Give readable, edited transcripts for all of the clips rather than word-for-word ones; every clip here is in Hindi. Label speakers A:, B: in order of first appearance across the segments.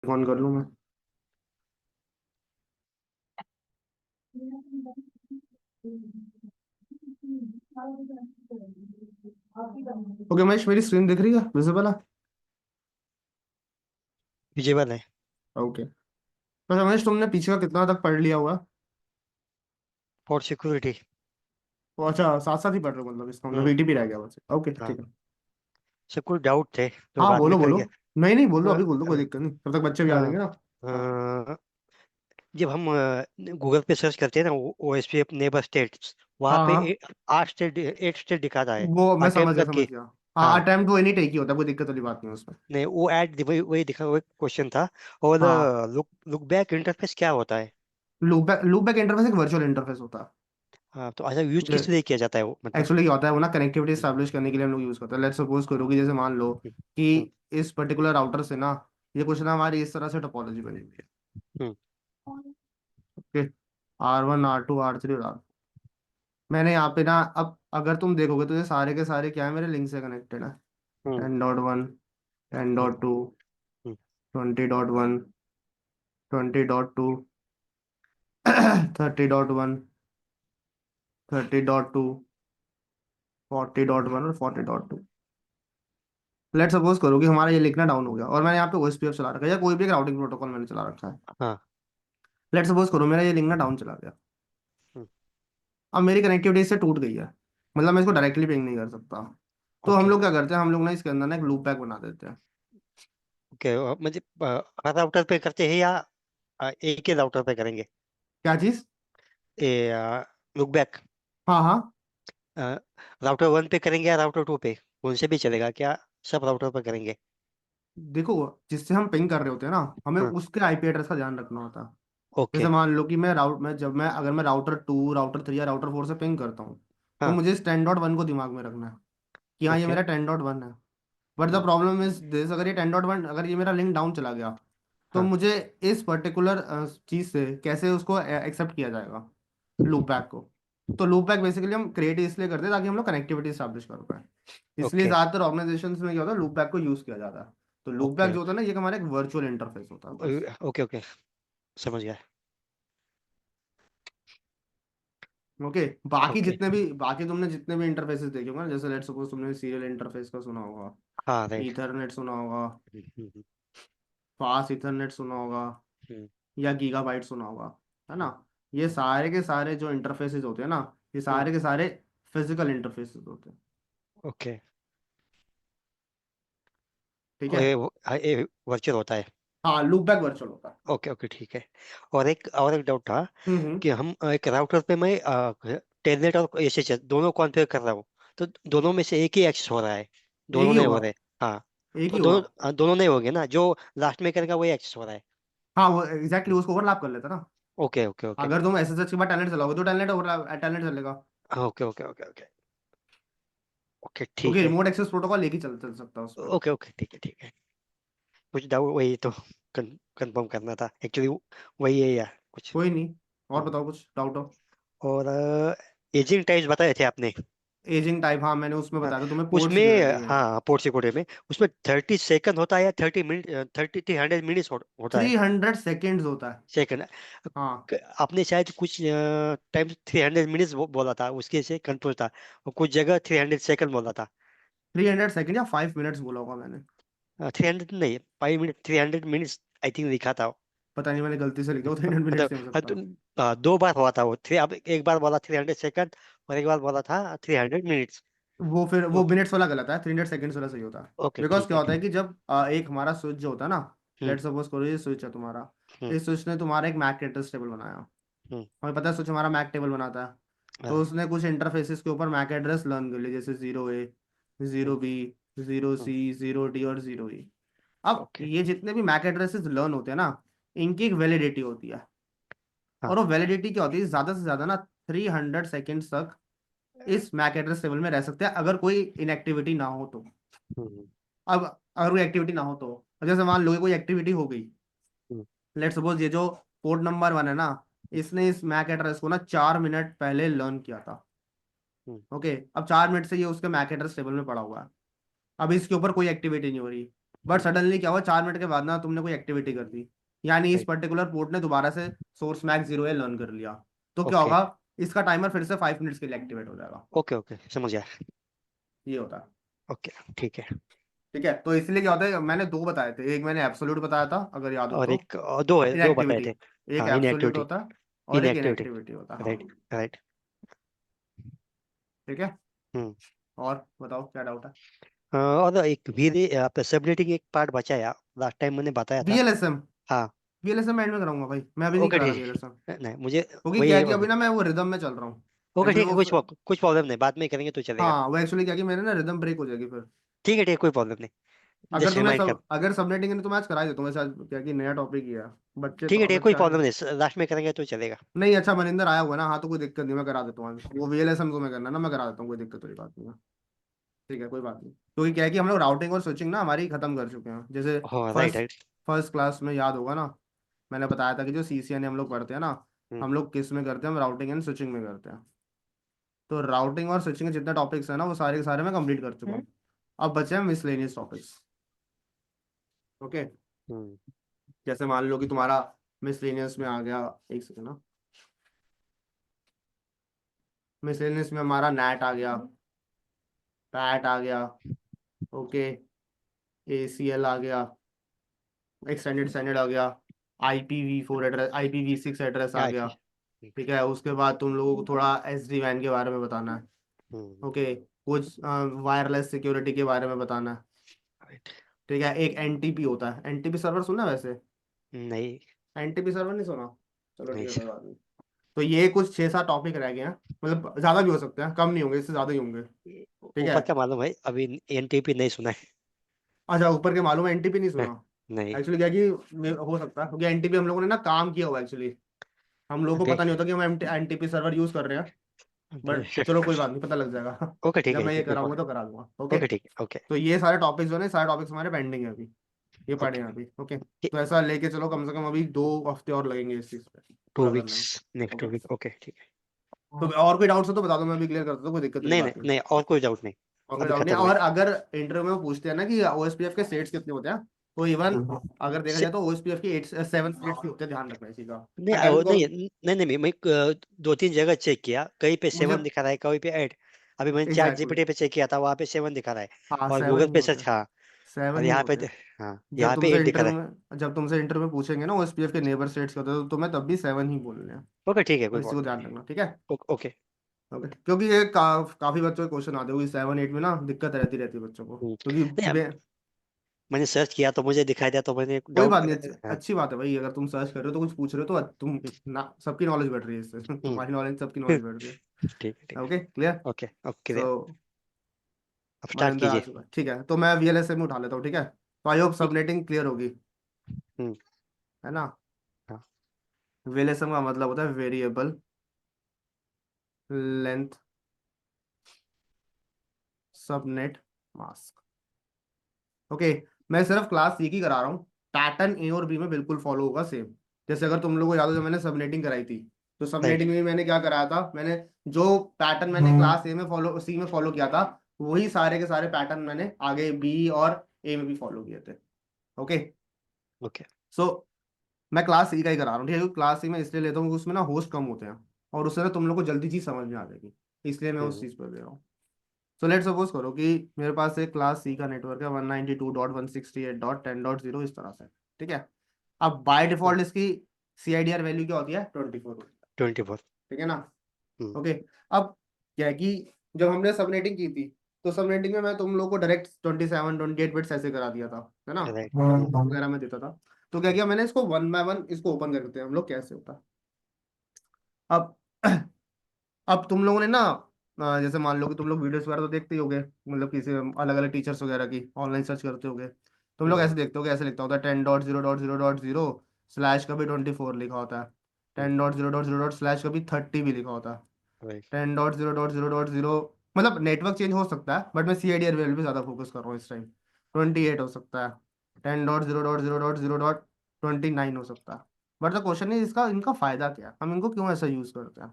A: ऑन कर लूँ मैं। ओके महेश, मेरी स्क्रीन दिख रही है, विजिबल है?
B: विजिबल है।
A: ओके। तो महेश, तुमने पीछे का कितना तक पढ़ लिया हुआ है?
B: For security.
A: तो अच्छा, साथ साथ ही पढ़ रहे हो, मतलब इसका मतलब
B: हम्म।
A: वीटीपी रह गया बस। ओके
B: हाँ।
A: ठीक है।
B: सब कुछ डाउट थे तो
A: हाँ
B: बाद में
A: बोलो बोलो।
B: करेंगे।
A: नहीं नहीं, बोलो,
B: अ,
A: अभी बोल दो, कोई दिक्कत नहीं, तब तक बच्चे भी आ
B: अ,
A: जाएंगे ना। हाँ
B: अ, जब हम गूगल पे सर्च करते हैं ना, O S P neighbour states, वहाँ
A: हाँ
B: पे
A: हाँ।
B: 8 स्टेट 8 स्टेट दिखाता है।
A: वो मैं समझ
B: अटेम्प्ट
A: गया,
B: करके।
A: समझ गया। हाँ,
B: हाँ।
A: अटेम्प्ट वो एनी टेक ही होता है, कोई दिक्कत वाली बात नहीं है उसमें।
B: नहीं, वो ऐड वही वही दिखा, वही क्वेश्चन था। और
A: हाँ,
B: लुक लुक बैक इंटरफेस क्या होता है?
A: लूपबैक इंटरफेस एक वर्चुअल इंटरफेस होता है।
B: हाँ, तो अच्छा, यूज
A: ये
B: किस लिए किया जाता है वो, मतलब?
A: एक्चुअली क्या होता है, वो ना कनेक्टिविटी
B: हम्म।
A: स्टैब्लिश करने के लिए हम लोग यूज करते हैं। लेट्स सपोज करो कि जैसे मान लो कि
B: हम्म।
A: इस पर्टिकुलर राउटर से ना, ये कुछ ना हमारी इस तरह से टोपोलॉजी बनी हुई है।
B: हम्म।
A: ओके। R1 R2 R3 और R। मैंने यहाँ पे ना, अब अगर तुम देखोगे तो ये सारे के सारे क्या है, मेरे लिंक से कनेक्टेड है।
B: हम्म।
A: 10.1, टेन
B: हम्म।
A: डॉट टू
B: हम्म।
A: 20.1, 20.2, 30.1, 30.2, 40.1 और 40.2। लेट सपोज करो कि हमारा ये लिखना डाउन हो गया और मैंने यहाँ पे ओएसपीएफ चला रखा है, या कोई भी एक राउटिंग प्रोटोकॉल मैंने चला रखा है।
B: हाँ।
A: लेट सपोज करो मेरा ये लिंक ना डाउन चला गया।
B: हम्म।
A: अब मेरी कनेक्टिविटी इससे टूट गई है, मतलब मैं इसको डायरेक्टली पिंग नहीं कर सकता। तो हम
B: ओके।
A: लोग क्या करते हैं, हम लोग ना इसके अंदर ना एक लूप बैक बना देते हैं।
B: ओके, मतलब हर राउटर पे करते हैं या एक ही राउटर पे करेंगे?
A: क्या चीज?
B: ए लुक बैक
A: हाँ हाँ।
B: राउटर 1 पे करेंगे या राउटर 2 पे? उनसे भी चलेगा क्या? सब राउटर पे करेंगे?
A: देखो, जिससे हम पिंग कर रहे होते हैं ना, हमें
B: हाँ।
A: उसके आईपी एड्रेस का ध्यान रखना होता है। जैसे
B: ओके।
A: मान लो कि मैं जब मैं अगर मैं राउटर 2 राउटर 3 या राउटर 4 से पिंग करता हूँ, तो
B: हाँ।
A: मुझे इस 10.1 को दिमाग में रखना है कि हाँ, ये
B: ओके।
A: मेरा 10.1 है। But the
B: hmm.
A: Problem is this, अगर ये 10.1, अगर ये मेरा लिंक डाउन चला गया, तो
B: हाँ।
A: मुझे इस पर्टिकुलर चीज से कैसे उसको एक्सेप्ट किया जाएगा, लूप बैक को। तो लूप बैक बेसिकली हम क्रिएट इसलिए करते हैं ताकि हम लोग कनेक्टिविटी स्टैब्लिश कर पाए। इसलिए
B: ओके।
A: ज्यादातर ऑर्गेनाइजेशन में क्या होता है, लूप बैक को यूज किया जाता है। तो लूप बैक
B: ओके।
A: जो होता है ना, ये हमारा एक वर्चुअल इंटरफेस होता है बस।
B: ओके। ओके, समझ गया।
A: ओके। बाकी
B: ओके।
A: जितने भी, बाकी तुमने जितने भी इंटरफेसेस देखे होंगे ना, जैसे लेट सपोज तुमने सीरियल इंटरफेस का सुना होगा,
B: हाँ, राइट।
A: ईथरनेट सुना होगा, फास्ट ईथरनेट सुना होगा, या गीगाबाइट सुना होगा, है ना। ये सारे के सारे जो इंटरफेसेस होते हैं ना, ये सारे के सारे फिजिकल इंटरफेसेस होते हैं।
B: ओके।
A: ठीक
B: और
A: है।
B: ये वर्चुअल होता है?
A: हाँ, लूप बैक वर्चुअल होता है।
B: ओके। ओके, ठीक है। और एक डाउट था
A: हम्म।
B: कि हम एक राउटर पे मैं टेलनेट और एसएसएच दोनों कॉन्फ़िगर कर रहा हूँ, तो दोनों में से एक ही एक्सेस हो रहा है?
A: एक
B: दोनों
A: ही
B: नहीं
A: होगा।
B: हो रहे? हाँ।
A: एक ही
B: तो
A: होगा।
B: दोनों नहीं होंगे ना, जो लास्ट में करेगा वही एक्सेस हो रहा है?
A: हाँ, वो एग्जैक्टली उसको ओवरलैप कर लेता ना।
B: ओके। ओके। ओके।
A: अगर तुम एसएसएच के बाद टैलेंट चलाओगे तो टैलेंट ओवरलैप, टैलेंट चलेगा।
B: Okay. Okay. Okay. Okay. Okay,
A: क्योंकि
B: ठीक है।
A: रिमोट एक्सेस प्रोटोकॉल एक ही चल सकता है उस पर।
B: ओके। ओके, ठीक है, ठीक है। कुछ डाउट, वही तो कंफर्म करना था एक्चुअली। वही है या कुछ?
A: कोई नहीं। और
B: हम्म।
A: बताओ, कुछ डाउट हो?
B: और एजिंग टाइप्स बताए थे आपने?
A: एजिंग टाइप, हाँ मैंने उसमें
B: हाँ।
A: बताया था तुम्हें, पोर्ट
B: उसमें,
A: सिक्योरिटी है।
B: हाँ, पोर्ट सिक्योरिटी में, उसमें 30 सेकंड होता है या 30 मिनट, 300 मिनट्स होता है?
A: 300 सेकेंड्स होता है।
B: सेकंड।
A: हाँ।
B: आपने शायद कुछ टाइम 300 मिनट्स बोला था, उसके से कंफ्यूज था। और कुछ जगह 300 सेकंड बोला था।
A: 300 सेकेंड या 5 मिनट्स बोला होगा मैंने।
B: 300 नहीं, 5 मिनट, 300 मिनट्स आई थिंक लिखा था।
A: पता नहीं, मैंने गलती से लिखा, वो 300 मिनट्स नहीं हो
B: हाँ,
A: सकता।
B: तो 2 बार हुआ था वो थ्री, अब एक बार बोला 300 सेकंड और एक बार बोला था 300 मिनट्स।
A: वो फिर वो
B: ओके।
A: मिनट्स वाला गलत है, 300 सेकेंड्स वाला सही होता है।
B: ओके,
A: बिकॉज
B: ठीक
A: क्या
B: है।
A: होता है कि जब एक हमारा स्विच जो होता है ना,
B: हम्म।
A: लेट सपोज करो ये स्विच है तुम्हारा,
B: हम्म।
A: इस स्विच ने तुम्हारा एक मैक एड्रेस टेबल बनाया।
B: हम्म।
A: हमें पता है स्विच हमारा मैक टेबल बनाता है। तो
B: हाँ।
A: उसने कुछ इंटरफेसेस के ऊपर मैक एड्रेस लर्न कर लिए, जैसे 0A,
B: हम्म।
A: 0B, जीरो
B: हम्म।
A: सी 0D और 0E। अब
B: ओके।
A: ये जितने भी मैक एड्रेसेस लर्न होते हैं ना, इनकी एक वैलिडिटी होती है।
B: हाँ।
A: और वो वैलिडिटी क्या होती है, ज्यादा से ज्यादा ना 300 सेकेंड्स तक इस मैक एड्रेस टेबल में रह सकते हैं, अगर कोई इनएक्टिविटी ना हो तो।
B: हम्म।
A: अब अगर कोई एक्टिविटी ना हो तो, जैसे मान लो कि कोई एक्टिविटी हो गई।
B: हम्म।
A: लेट सपोज ये जो पोर्ट नंबर 1 है ना, इसने इस मैक एड्रेस को ना 4 मिनट पहले लर्न किया था।
B: हम्म।
A: ओके। अब 4 मिनट से ये उसके मैक एड्रेस टेबल में पड़ा हुआ है। अब इसके ऊपर कोई एक्टिविटी नहीं हो रही। बट सडनली क्या हुआ, 4 मिनट के बाद ना तुमने कोई एक्टिविटी कर दी, यानी इस
B: राइट।
A: पर्टिकुलर पोर्ट ने दोबारा से सोर्स मैक्स 0 लर्न कर लिया, तो क्या
B: ओके
A: होगा, इसका टाइमर फिर से 5 मिनट्स के लिए एक्टिवेट हो जाएगा।
B: ओके ओके, समझ गया।
A: ये होता है।
B: ओके, ठीक है।
A: ठीक है, तो इसलिए क्या होता है, मैंने दो बताए थे, एक मैंने एब्सोल्यूट बताया था अगर याद हो
B: और
A: तो,
B: एक दो है, दो बताए
A: इनएक्टिविटी,
B: थे।
A: एक
B: हाँ,
A: एब्सोल्यूट
B: इनएक्टिविटी।
A: होता है और एक
B: इनएक्टिविटी।
A: इनएक्टिविटी होता है,
B: राइट।
A: हाँ।
B: राइट।
A: ठीक है,
B: हम्म।
A: और बताओ क्या डाउट है।
B: और एक भी आप सबनेटिंग एक पार्ट बचा है, लास्ट टाइम मैंने बताया था।
A: वीएलएसएम,
B: हाँ।
A: वीएलएसएम एंड में कराऊंगा भाई, मैं अभी नहीं
B: ओके
A: करा रहा
B: ठीक
A: वीएलएसएम,
B: है, नहीं मुझे
A: क्योंकि
B: वही
A: क्या
B: है
A: है कि अभी ना मैं वो रिदम में चल रहा हूँ।
B: ओके
A: एक्चुअली
B: ठीक है,
A: वो
B: कुछ प्रॉब्लम नहीं, बाद में करेंगे तो चलेगा।
A: हाँ, वो एक्चुअली क्या कि मेरे ना रिदम ब्रेक हो जाएगी फिर।
B: ठीक है, कोई प्रॉब्लम नहीं,
A: अगर
B: जस्ट
A: तुम्हें
B: रिमाइंड कर।
A: सब, अगर सबनेटिंग है तो मैं आज करा ही देता हूँ, वैसे आज क्या कि नया टॉपिक ही है, बच्चे
B: ठीक
A: तो
B: है
A: अगर
B: कोई
A: चाहे।
B: प्रॉब्लम नहीं, लास्ट में करेंगे तो चलेगा।
A: नहीं अच्छा, मनिंदर आया हुआ है ना, हाँ तो कोई दिक्कत नहीं, मैं करा देता हूँ आज। वो वीएलएसएम को मैं करना ना, मैं करा देता हूँ, कोई दिक्कत वाली बात नहीं है। ठीक है, कोई बात नहीं, क्योंकि क्या है कि हम लोग राउटिंग और स्विचिंग ना हमारी खत्म कर चुके हैं, जैसे
B: हाँ, right
A: first
B: right.
A: First class में याद होगा ना, मैंने बताया था कि जो सीसीएन हम लोग पढ़ते हैं ना,
B: हम्म।
A: हम लोग किस में करते हैं, हम राउटिंग एंड स्विचिंग में करते हैं। तो राउटिंग और स्विचिंग के जितने टॉपिक्स हैं ना, वो सारे के सारे मैं कंप्लीट कर चुका हूँ। अब बचे हैं मिसलेनियस टॉपिक्स। ओके,
B: हम्म।
A: जैसे मान लो कि तुम्हारा मिसलेनियस में आ गया, एक सेकंड ना, मिसलेनियस में हमारा नैट आ गया, पैट आ गया, ओके, एसीएल आ गया, एक्सटेंडेड स्टैंडर्ड आ गया, IPv4 एड्रेस, IPv6 एड्रेस आ
B: क्या
A: गया।
B: चीज?
A: ठीक है, उसके बाद तुम लोगों को थोड़ा SD वैन के बारे में बताना है।
B: हम्म।
A: ओके, कुछ वायरलेस सिक्योरिटी के बारे में बताना है।
B: राइट।
A: ठीक है, एक NTP होता है, NTP सर्वर सुना है वैसे,
B: नहीं।
A: NTP सर्वर नहीं सुना, चलो ठीक
B: नहीं
A: है कोई
B: सर।
A: बात नहीं। तो ये कुछ 6-7 टॉपिक रह गए हैं, मतलब ज्यादा भी हो सकते हैं, कम नहीं होंगे, इससे ज्यादा ही होंगे। ठीक है,
B: ऊपर का मालूम है, अभी एनटीपी नहीं सुना
A: अच्छा ऊपर के मालूम है, NTP नहीं
B: है।
A: सुना।
B: नहीं।
A: एक्चुअली क्या कि हो सकता है, क्योंकि NTP हम लोगों ने ना काम किया हुआ एक्चुअली, हम लोगों को पता
B: ठीक।
A: नहीं होता कि हम NTP सर्वर यूज कर रहे हैं, बट चलो कोई बात नहीं, पता लग जाएगा
B: ओके ठीक
A: जब
B: है,
A: मैं ये
B: कोई
A: कराऊंगा
B: प्रॉब्लम।
A: तो करा दूंगा। ओके,
B: ओके ठीक है, ओके।
A: तो ये सारे टॉपिक्स जो है, सारे टॉपिक्स हमारे पेंडिंग है अभी, ये पढ़े
B: ओके।
A: हैं अभी। ओके, तो ऐसा लेके चलो, कम से कम अभी 2 हफ्ते और लगेंगे इस चीज पे
B: टू
A: पूरा करने
B: वीक्स
A: में।
B: नेक्स्ट
A: ओके,
B: 2 वीक, ओके ठीक है।
A: तो और कोई डाउट्स हो तो बता दो, मैं भी क्लियर कर देता हूँ, कोई दिक्कत वाली
B: नहीं नहीं
A: बात नहीं।
B: नहीं, और कोई डाउट नहीं।
A: और कोई
B: अभी
A: डाउट नहीं,
B: खत्म हुए।
A: और अगर इंटरव्यू में पूछते हैं ना कि OSPF के स्टेट्स कितने होते हैं, तो इवन अगर देखा
B: से,
A: जाए तो OSPF की 8 7 स्टेट्स भी होते हैं, ध्यान रखना इसी का।
B: नहीं
A: एकेडमिक,
B: नहीं नहीं नहीं, मैं 2-3 जगह चेक किया, कहीं पे
A: मुझे
B: 7 दिखा रहा है, कहीं पे 8। अभी मैंने चैट
A: एग्जैक्टली
B: जीपीटी पे चेक किया था, वहाँ पे 7 दिखा रहा है।
A: हाँ,
B: और
A: 7
B: गूगल
A: ही
B: पे
A: होते
B: सर्च,
A: हैं,
B: हाँ। और
A: 7 ही
B: यहाँ पे
A: होते हैं।
B: हाँ,
A: जब
B: यहाँ पे
A: तुमसे
B: 8 दिखा
A: इंटरव्यू
B: रहा
A: में जब तुमसे इंटरव्यू में पूछेंगे ना OSPF के नेबर स्टेट्स का, तो तुम्हें तब भी 7 ही बोलने हैं,
B: है। ओके ठीक है,
A: तो
B: कोई
A: इसी को
B: प्रॉब्लम
A: ध्यान रखना, ठीक है।
B: नहीं। ओके।
A: ओके, क्योंकि ये काफी बच्चों के क्वेश्चन आते हुए 7 8 में ना, दिक्कत रहती रहती है बच्चों को, क्योंकि
B: नहीं, मैंने सर्च किया तो मुझे दिखाई दिया, तो मैंने
A: कोई
B: डाउट।
A: बात नहीं,
B: हाँ।
A: अच्छी बात है भाई, अगर तुम सर्च कर रहे हो तो कुछ पूछ रहे हो तो तुम ना, सबकी नॉलेज बढ़ रही है इससे
B: हम्म।
A: तुम्हारी नॉलेज, सबकी नॉलेज बढ़ रही
B: ठीक है ठीक
A: है।
B: है।
A: Okay, clear.
B: ओके ओके,
A: सो
B: अब स्टार्ट
A: मनिंदर आ
B: कीजिए।
A: चुका है, ठीक है, तो मैं VLSM में उठा लेता हूँ, ठीक है, तो आई होप
B: ठीक।
A: सबनेटिंग क्लियर होगी,
B: हम्म।
A: है ना।
B: हाँ।
A: VLSM का मतलब होता है variable length subnet mask. Okay, मैं सिर्फ क्लास सी की करा रहा हूँ, पैटर्न A और B में बिल्कुल फॉलो होगा सेम। जैसे अगर तुम लोगों को याद हो, जब मैंने सबनेटिंग कराई थी, तो
B: राइट।
A: सबनेटिंग में मैंने क्या कराया था, मैंने जो पैटर्न मैंने क्लास A में फॉलो, C में फॉलो किया था, वही सारे के सारे पैटर्न मैंने आगे B और A में भी फॉलो किए थे। Okay,
B: okay.
A: सो मैं क्लास सी का ही करा रहा हूँ, ठीक है, क्योंकि क्लास सी में इसलिए लेता हूँ कि उसमें ना होस्ट कम होते हैं, और उससे ना तुम लोग को जल्दी चीज समझ में आ जाएगी, इसलिए मैं उस
B: हम्म।
A: चीज पर ले रहा हूँ। सो लेट सपोज करो कि मेरे पास एक क्लास सी का नेटवर्क है 192.168.10.0 इस तरह से, ठीक है। अब बाय डिफॉल्ट इसकी CIDR वैल्यू क्या होती है, 24,
B: 24।
A: ठीक है ना।
B: हम्म।
A: ओके, अब क्या है कि जब हमने सबनेटिंग की थी, तो सबनेटिंग में मैं तुम लोग को डायरेक्ट 27 28 बिट्स ऐसे करा दिया था, है ना,
B: राइट।
A: वगैरह में देता था। तो क्या किया मैंने, इसको 1 बाय 1 इसको ओपन कर देते हैं हम लोग, कैसे होता है। अब अब तुम लोगों ने ना, जैसे मान लो कि तुम लोग वीडियोस वगैरह तो देखते ही होगे, मतलब किसी अलग अलग टीचर्स वगैरह की ऑनलाइन सर्च करते होगे, तुम लोग
B: हम्म।
A: ऐसे देखते होगे, ऐसे लिखता होता है 10.0.0.0 स्लैश कभी 24 लिखा होता है, 10.0.0 स्लैश कभी 30 भी लिखा होता है,
B: राइट।
A: 10.0.0.0, मतलब नेटवर्क चेंज हो सकता है, बट मैं CIDR वैल्यू पे ज़्यादा फोकस कर रहा हूँ इस टाइम। 28 हो सकता है, 10.0.0.0.29 हो सकता है। बट द क्वेश्चन है, इसका इनका फायदा क्या है, हम इनको क्यों ऐसा यूज करते हैं।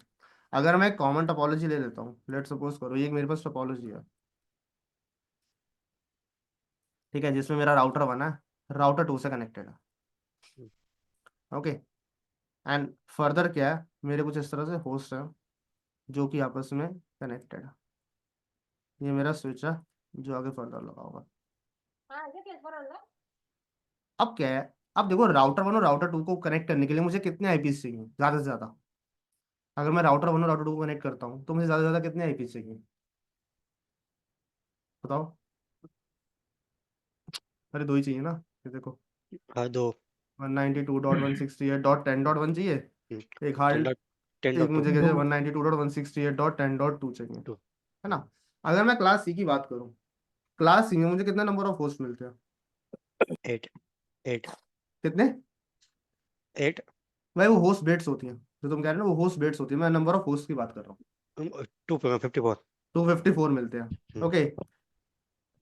A: अगर मैं कॉमन टोपोलॉजी ले लेता हूँ, लेट सपोज करो ये मेरे पास टोपोलॉजी है, ठीक है, जिसमें मेरा राउटर 1 है, राउटर 2 से कनेक्टेड है।
B: हम्म,
A: ओके। एंड फर्दर क्या है, मेरे कुछ इस तरह से होस्ट है जो कि आपस में कनेक्टेड है। ये मेरा स्विच है जो आगे फर्दर लगा होगा। अब क्या है, अब देखो राउटर 1 और राउटर 2 को कनेक्ट करने के लिए मुझे कितने आईपीस चाहिए ज्यादा से ज्यादा। अगर मैं राउटर 1 और राउटर 2 को कनेक्ट करता हूँ तो मुझे ज्यादा से ज्यादा कितने आईपीस चाहिए, बताओ। अरे दो ही चाहिए ना, ये देखो।
B: हाँ, दो।
A: 192.168.10.1 चाहिए। एक
B: टेन
A: हार्ड,
B: डॉट टेन
A: एक
B: डॉट टू
A: मुझे क्या चाहिए, 192.168.10.2 चाहिए,
B: टू
A: है ना। अगर मैं क्लास सी की बात करूँ, क्लास सी में मुझे कितना नंबर ऑफ होस्ट मिलते हैं,
B: एट एट
A: कितने।
B: एट
A: भाई वो होस्ट बेड्स होती हैं, जो तुम कह रहे हो ना वो होस्ट बेड्स होती है, मैं नंबर ऑफ होस्ट की बात कर रहा हूँ।
B: 254।
A: 254 मिलते हैं, ओके।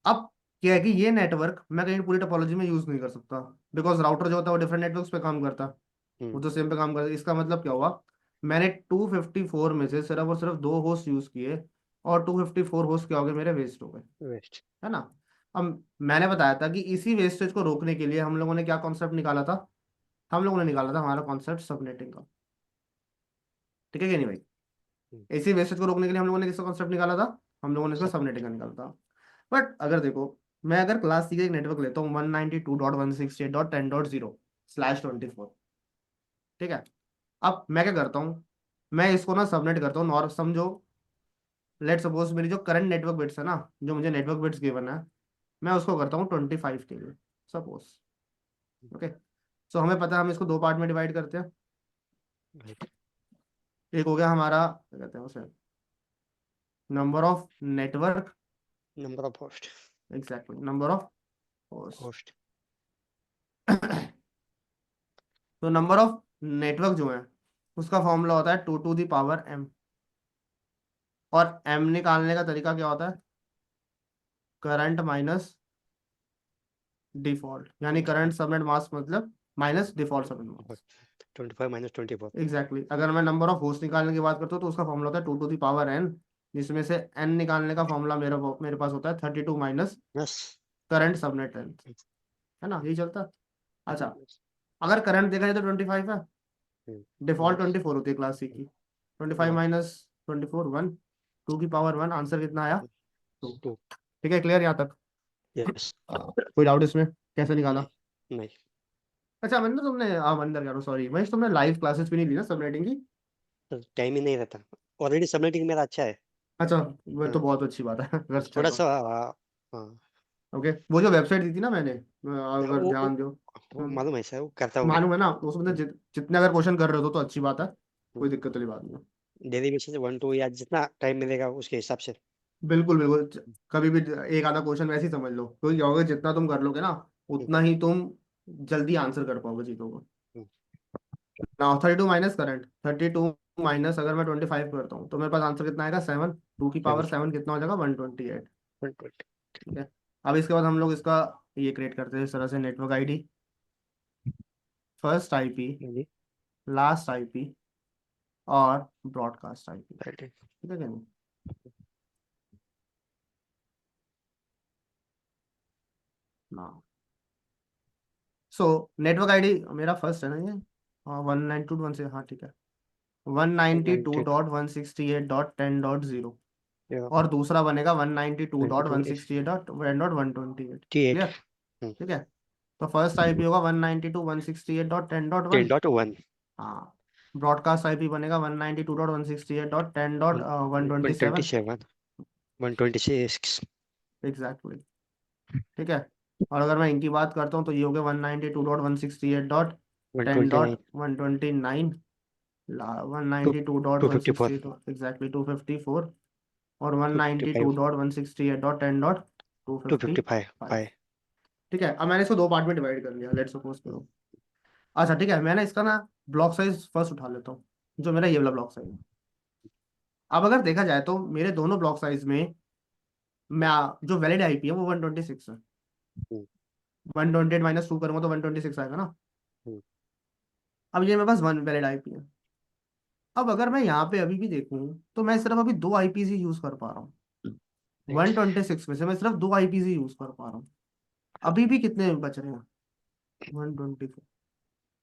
A: अब क्या है कि ये नेटवर्क मैं कहीं पूरी टोपोलॉजी में यूज नहीं कर सकता, बिकॉज राउटर जो होता है वो डिफरेंट नेटवर्क्स पे काम करता है, वो तो सेम पे काम करता है। इसका मतलब क्या हुआ, मैंने 254 में से सिर्फ और सिर्फ दो होस्ट यूज किए, और 254 होस्ट क्या हो गए मेरे, वेस्ट हो गए,
B: वेस्ट।
A: है ना। अब मैंने बताया था कि इसी वेस्टेज को रोकने के लिए हम लोगों ने क्या कॉन्सेप्ट निकाला था, हम लोगों ने निकाला था हमारा कॉन्सेप्ट सबनेटिंग का। ठीक है कि नहीं भाई। इसी वेस्टेज को रोकने के लिए हम लोगों ने किसका कॉन्सेप्ट निकाला था, हम लोगों ने इसका सबनेटिंग
B: सबनेट।
A: का निकाला था। बट अगर देखो, मैं अगर क्लास सी का एक नेटवर्क लेता हूँ 192.168.10.0/24, ठीक है। अब मैं क्या करता हूँ, मैं इसको ना सबनेट करता हूँ, और समझो, लेट सपोज मेरी जो करंट नेटवर्क बिट्स है ना, जो मुझे नेटवर्क बिट्स गिवन है, मैं उसको करता हूँ 25 के लिए, सपोज। ओके। सो हमें पता है हम इसको दो पार्ट में डिवाइड करते हैं।
B: राइट।
A: एक हो गया हमारा, क्या कहते हैं उसे, number of network,
B: number of host.
A: Exactly number of host.
B: Host.
A: तो नंबर ऑफ नेटवर्क जो है उसका फॉर्मूला होता है 2 to the power m। और m निकालने का तरीका क्या होता है, करंट माइनस डिफॉल्ट, यानी करंट सबनेट मास्क मतलब minus default subnet mask.
B: 25 - 24।
A: Exactly अगर मैं नंबर ऑफ होस्ट निकालने की बात करता हूँ तो उसका फॉर्मूला होता है 2 to the power n, जिसमें से n निकालने का फॉर्मूला मेरे पास होता है 32 minus
B: yes.
A: Current subnet length, है ना, यही चलता है। अच्छा, अगर करंट देखा जाए तो 25 है, डिफॉल्ट
B: यस।
A: 24 होती है क्लास सी की। 25 माइनस 24 1, 2 की पावर 1, आंसर कितना आया, 2।
B: टू।
A: ठीक है, क्लियर यहाँ तक।
B: यस।
A: कोई डाउट इसमें, कैसे निकाला।
B: नहीं।
A: अच्छा मंदिर, तुमने मंदिर कह रहा हूँ, सॉरी महेश, तुमने लाइव क्लासेस भी नहीं ली ना सबनेटिंग की।
B: टाइम ही नहीं रहता। ऑलरेडी सबनेटिंग मेरा अच्छा है।
A: अच्छा, वो तो
B: हाँ,
A: बहुत अच्छी बात है अगर
B: बस
A: अच्छा
B: थोड़ा
A: तो।
B: सा। हाँ।
A: ओके, वो जो वेबसाइट दी थी ना मैंने, अगर
B: वो
A: ध्यान दो।
B: वो मालूम है सर, वो करता हूँ मैं।
A: मालूम है ना, तो उसमें जितने अगर क्वेश्चन कर रहे हो तो अच्छी बात है, कोई दिक्कत वाली बात नहीं है।
B: डेली बेसिस 1 2 या जितना टाइम मिलेगा उसके हिसाब से।
A: बिल्कुल बिल्कुल, कभी भी एक आधा क्वेश्चन वैसे ही समझ लो, क्योंकि क्या होगा, जितना तुम कर लोगे ना
B: हम्म,
A: उतना ही तुम जल्दी आंसर कर पाओगे चीजों को।
B: हम्म,
A: ना 32 माइनस करंट, 32 माइनस अगर मैं 25 करता हूँ तो मेरे पास आंसर कितना आएगा, 7। 2 की पावर 7 कितना हो जाएगा, 128।
B: 120।
A: ठीक है। अब इसके बाद हम लोग इसका ये क्रिएट करते हैं इस तरह से, नेटवर्क आईडी, फर्स्ट आईपी,
B: जी।
A: लास्ट आईपी, और ब्रॉडकास्ट आईपी।
B: राइट।
A: ठीक है क्या नहीं। ना, सो नेटवर्क आईडी मेरा फर्स्ट है ना ये, हाँ 192.1 से, हाँ ठीक है, one ninety two
B: 192।
A: Dot one sixty eight dot ten dot zero और दूसरा बनेगा 192.168.10.128।
B: 98।
A: क्लियर। ठीक है। तो फर्स्ट आईपी होगा 192.168.10.1।
B: 10.1।
A: हाँ। ब्रॉडकास्ट आईपी बनेगा 192.168.10.127।
B: 127। 126।
A: एग्जैक्टली। ठीक है। और अगर मैं इनकी बात करता हूँ तो ये हो गया 192.168.10
B: 129।
A: Dot 129, one
B: two
A: ninety two dot
B: two
A: one
B: fifty
A: sixty
B: four
A: exactly 254, और one
B: two fifty
A: ninety two
B: five
A: dot one sixty eight dot ten dot two
B: two
A: fifty
B: fifty five
A: five
B: five
A: ठीक है। अब मैंने इसको दो पार्ट में डिवाइड कर लिया, लेट्स सपोज करो। अच्छा ठीक है, मैंने इसका ना ब्लॉक साइज फर्स्ट उठा लेता हूँ, जो मेरा ये वाला ब्लॉक साइज है। अब अगर देखा जाए तो मेरे दोनों ब्लॉक साइज में मैं जो वैलिड आईपी है वो 126 है। 128 - 2 करूंगा तो 126 आएगा ना। अब ये मेरे पास वन वैलिड आईपी है। अब अगर मैं यहाँ पे अभी भी देखूँ तो मैं सिर्फ अभी दो आईपीज ही यूज कर पा रहा हूँ, 126 में से मैं सिर्फ दो आईपीज ही यूज कर पा रहा हूँ। अभी भी कितने बच रहे हैं? 124।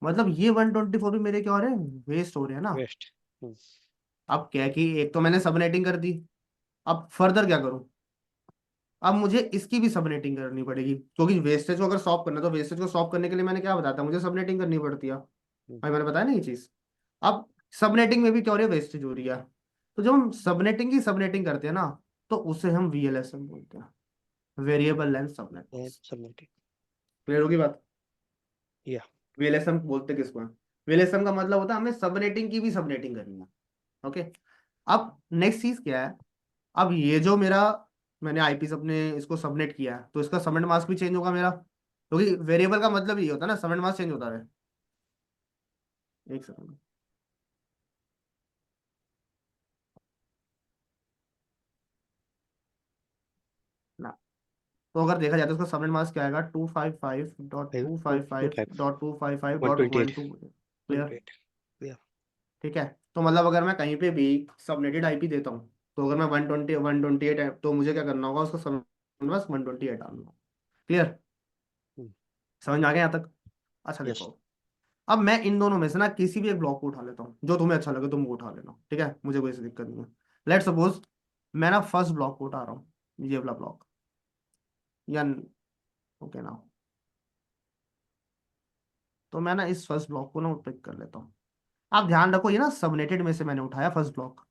A: मतलब ये 124 भी मेरे क्या हो रहे हैं, वेस्ट हो रहे हैं ना।
B: वेस्ट।
A: अब क्या है कि एक तो मैंने सबनेटिंग कर दी, अब फर्दर क्या करूं? अब मुझे इसकी भी सबनेटिंग करनी पड़ेगी, क्योंकि वेस्टेज को अगर सॉल्व करना है, तो वेस्टेज को सॉल्व करने के लिए मैंने क्या बताया था, मुझे सबनेटिंग करनी पड़ती है, भाई मैंने बताया ना ये चीज। अब सबनेटिंग में भी क्या हो रही है, वेस्टेज हो रही है। तो जब हम सबनेटिंग की सबनेटिंग करते हैं ना, तो उसे हम वीएलएसएम बोलते हैं, variable length subnets.
B: Submit.
A: Clear होगी बात?
B: या।
A: वीएलएसएम बोलते किसको है? वीएलएसएम का मतलब होता है हमें सबनेटिंग की भी सबनेटिंग करनी है। ओके। अब नेक्स्ट चीज क्या है, अब ये जो मेरा, मैंने आईपीस अपने इसको सबनेट किया है, तो इसका सबनेट मास्क भी चेंज होगा मेरा, क्योंकि वेरिएबल का मतलब ये होता है ना, सबनेट मास्क चेंज होता है। एक सेकंड ना। तो अगर देखा जाए तो उसका सबनेट मास्क क्या आएगा, 255.255
B: 25।
A: Dot 255
B: one
A: dot
B: twenty
A: one
B: eight
A: two
B: one
A: clear?
B: Two eight या।
A: ठीक है। तो मतलब अगर मैं कहीं पे भी सबनेटेड आईपी देता हूँ, तो अगर मैं 128 है, तो मुझे क्या करना होगा, उसका सबनेट मास्क 128 डालना होगा। क्लियर? समझ में आ गया यहाँ तक? अच्छा
B: यस।
A: देखो, अब मैं इन दोनों में से ना किसी भी एक ब्लॉक को उठा लेता हूँ, जो तुम्हें अच्छा लगे तुम वो उठा लेना, ठीक है, मुझे कोई सी दिक्कत नहीं है। लेट सपोज मैं ना फर्स्ट ब्लॉक को उठा रहा हूँ, ये वाला ब्लॉक, या ओके ना, तो मैं ना इस फर्स्ट ब्लॉक को ना पिक कर लेता हूँ। आप ध्यान रखो, ये ना सबनेटेड में से मैंने उठाया फर्स्ट ब्लॉक।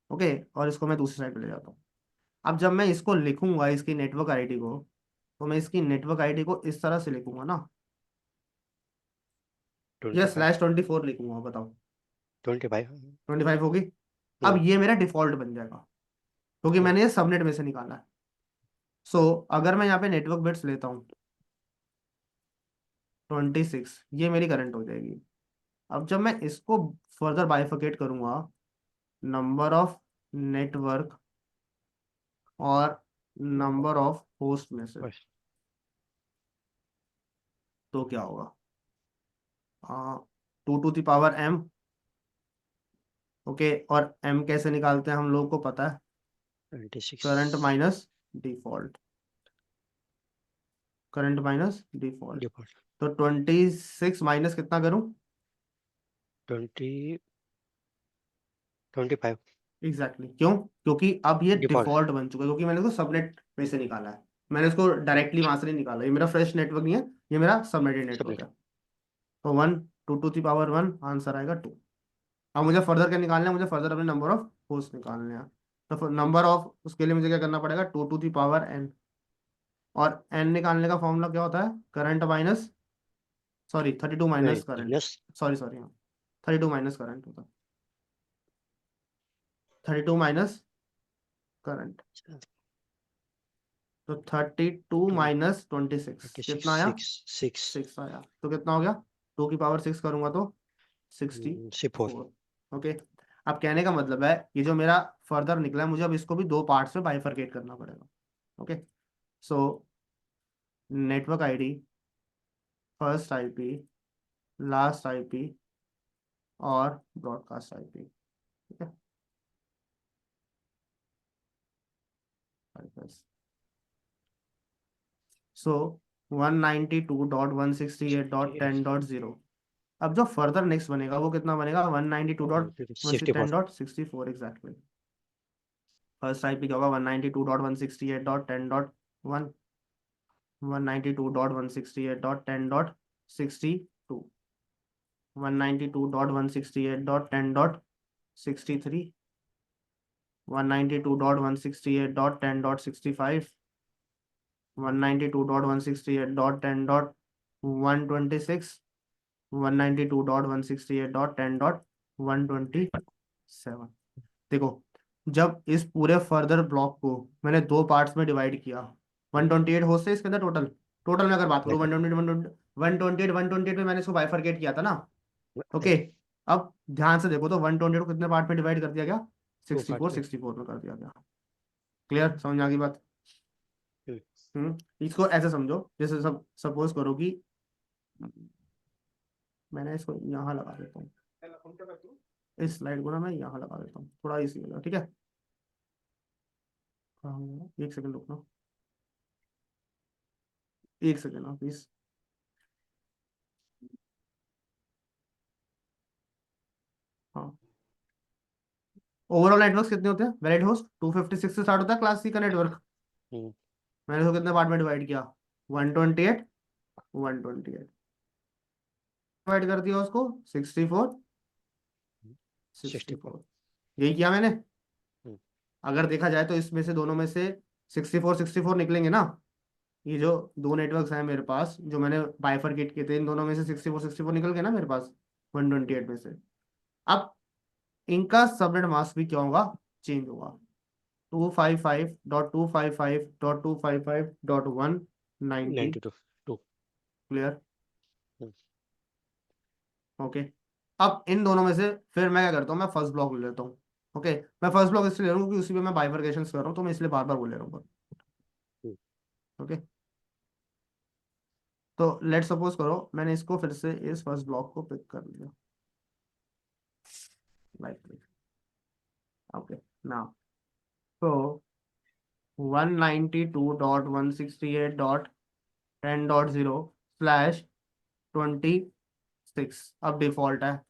A: ओके। और इसको मैं दूसरी साइड पे ले जाता हूँ। अब जब मैं इसको लिखूंगा, इसकी नेटवर्क आईडी को, तो मैं इसकी नेटवर्क आईडी को इस तरह से लिखूंगा ना, या
B: 25।
A: /24 लिखूंगा, बताओ?
B: 25।
A: 25 होगी। अब
B: या।
A: ये मेरा डिफॉल्ट बन जाएगा, क्योंकि
B: या।
A: मैंने ये सबनेट में से निकाला है। सो अगर मैं यहाँ पे नेटवर्क बिट्स लेता हूँ 26, ये मेरी करंट हो जाएगी। अब जब मैं इसको फर्दर बाइफरकेट करूंगा, नंबर ऑफ नेटवर्क और नंबर ऑफ होस्ट में से,
B: बस।
A: तो क्या होगा? 2 to the power m। Okay. और m कैसे निकालते हैं हम लोग को पता है,
B: 26।
A: Current minus default, current minus default.
B: Default.
A: तो 26 माइनस कितना करूं?
B: 20। 25।
A: एग्जैक्टली क्यों? क्योंकि अब ये
B: डिफॉल्ट।
A: डिफॉल्ट बन चुका है, क्योंकि मैंने इसको सबनेट में से निकाला है। मैंने इसको डायरेक्टली वहां से नहीं निकाला, ये मेरा फ्रेश नेटवर्क नहीं है, ये मेरा सबनेटेड नेटवर्क
B: सबमिट।
A: है। तो 1 2 to the power 1 आंसर आएगा 2। अब मुझे फर्दर क्या निकालना है, मुझे फर्दर अपने नंबर ऑफ होस्ट निकालने हैं। तो नंबर ऑफ, उसके लिए मुझे क्या करना पड़ेगा, 2 to the power n। और n निकालने का फॉर्मूला क्या होता है, करंट माइनस, सॉरी 32
B: नहीं,
A: minus current,
B: minus.
A: Sorry sorry हाँ, 32 माइनस करंट होता है, 32 माइनस करंट। तो 32 माइनस 26 कितना आया?
B: 26। 6।
A: 6 आया। तो कितना हो गया, 2 की पावर 6 करूंगा तो
B: 4।
A: 64। ओके। अब कहने का मतलब है, ये जो मेरा फर्दर निकला है, मुझे अब इसको भी दो पार्ट्स में बाइफरकेट करना पड़ेगा। ओके। सो network ID, first IP, last IP और ब्रॉडकास्ट आईपी। ठीक है। सो 192.168.10.0। अब जो फर्दर नेक्स्ट बनेगा वो कितना बनेगा, 192.168.64
B: 64।
A: एग्जैक्टली। फर्स्ट आईपी क्या होगा, 192.168.10.1, 192.168.10.62, 192.168.10.63, 192.168.10.65, 192.168.10.126, 192.168.10.127। देखो, जब इस पूरे फर्दर ब्लॉक को मैंने दो पार्ट्स में डिवाइड किया, 128 होस्ट है इसके अंदर टोटल। टोटल में अगर बात करूँ,
B: देखो।
A: 128 में मैंने इसको बाइफरकेट किया था ना। ओके। अब ध्यान से देखो तो 128 को कितने पार्ट में डिवाइड कर दिया गया,
B: टू पार्ट
A: 64
B: में।
A: 64 में कर दिया गया। क्लियर, समझ में आ गई बात? इसको ऐसे समझो, जैसे सब सपोज करो कि मैंने इसको यहाँ लगा देता हूँ, इस स्लाइड को ना मैं यहाँ लगा देता हूँ, थोड़ा इजी होगा, ठीक है? हाँ, एक सेकंड रुकना। एक सेकेंड आप प्लीज। हाँ, ओवरऑल नेटवर्क कितने होते हैं वैलिड होस्ट? 256 से स्टार्ट होता है क्लास सी का नेटवर्क।
B: हम्म,
A: मैंने इसको कितने पार्ट में डिवाइड किया? 128, 128 डिवाइड कर दिया उसको 64,
B: 64।
A: 64, यही किया मैंने।
B: हम्म,
A: अगर देखा जाए तो इसमें से दोनों में से 64 64 निकलेंगे ना। ये जो दो नेटवर्क्स हैं मेरे पास जो मैंने बाइफरकेट किए थे, इन दोनों में से 64 64 निकल गए ना मेरे पास 128 में से। अब इनका सबनेट मास्क भी क्या होगा? चेंज होगा। 255.255.255.190।
B: 92 2।
A: क्लियर? ओके। अब इन दोनों में से फिर मैं क्या करता हूँ, मैं फर्स्ट ब्लॉक ले लेता हूँ। ओके। मैं फर्स्ट ब्लॉक इसलिए ले रहा हूँ क्योंकि उसी पे मैं बाइफरकेशन कर रहा हूँ, तो मैं इसलिए बार बार बोल ले रहा हूँ। ओके। तो लेट सपोज करो मैंने इसको फिर से इस फर्स्ट ब्लॉक को पिक कर लिया, लाइक। ओके। नाउ तो 192.168.10.0/26 अब डिफॉल्ट है।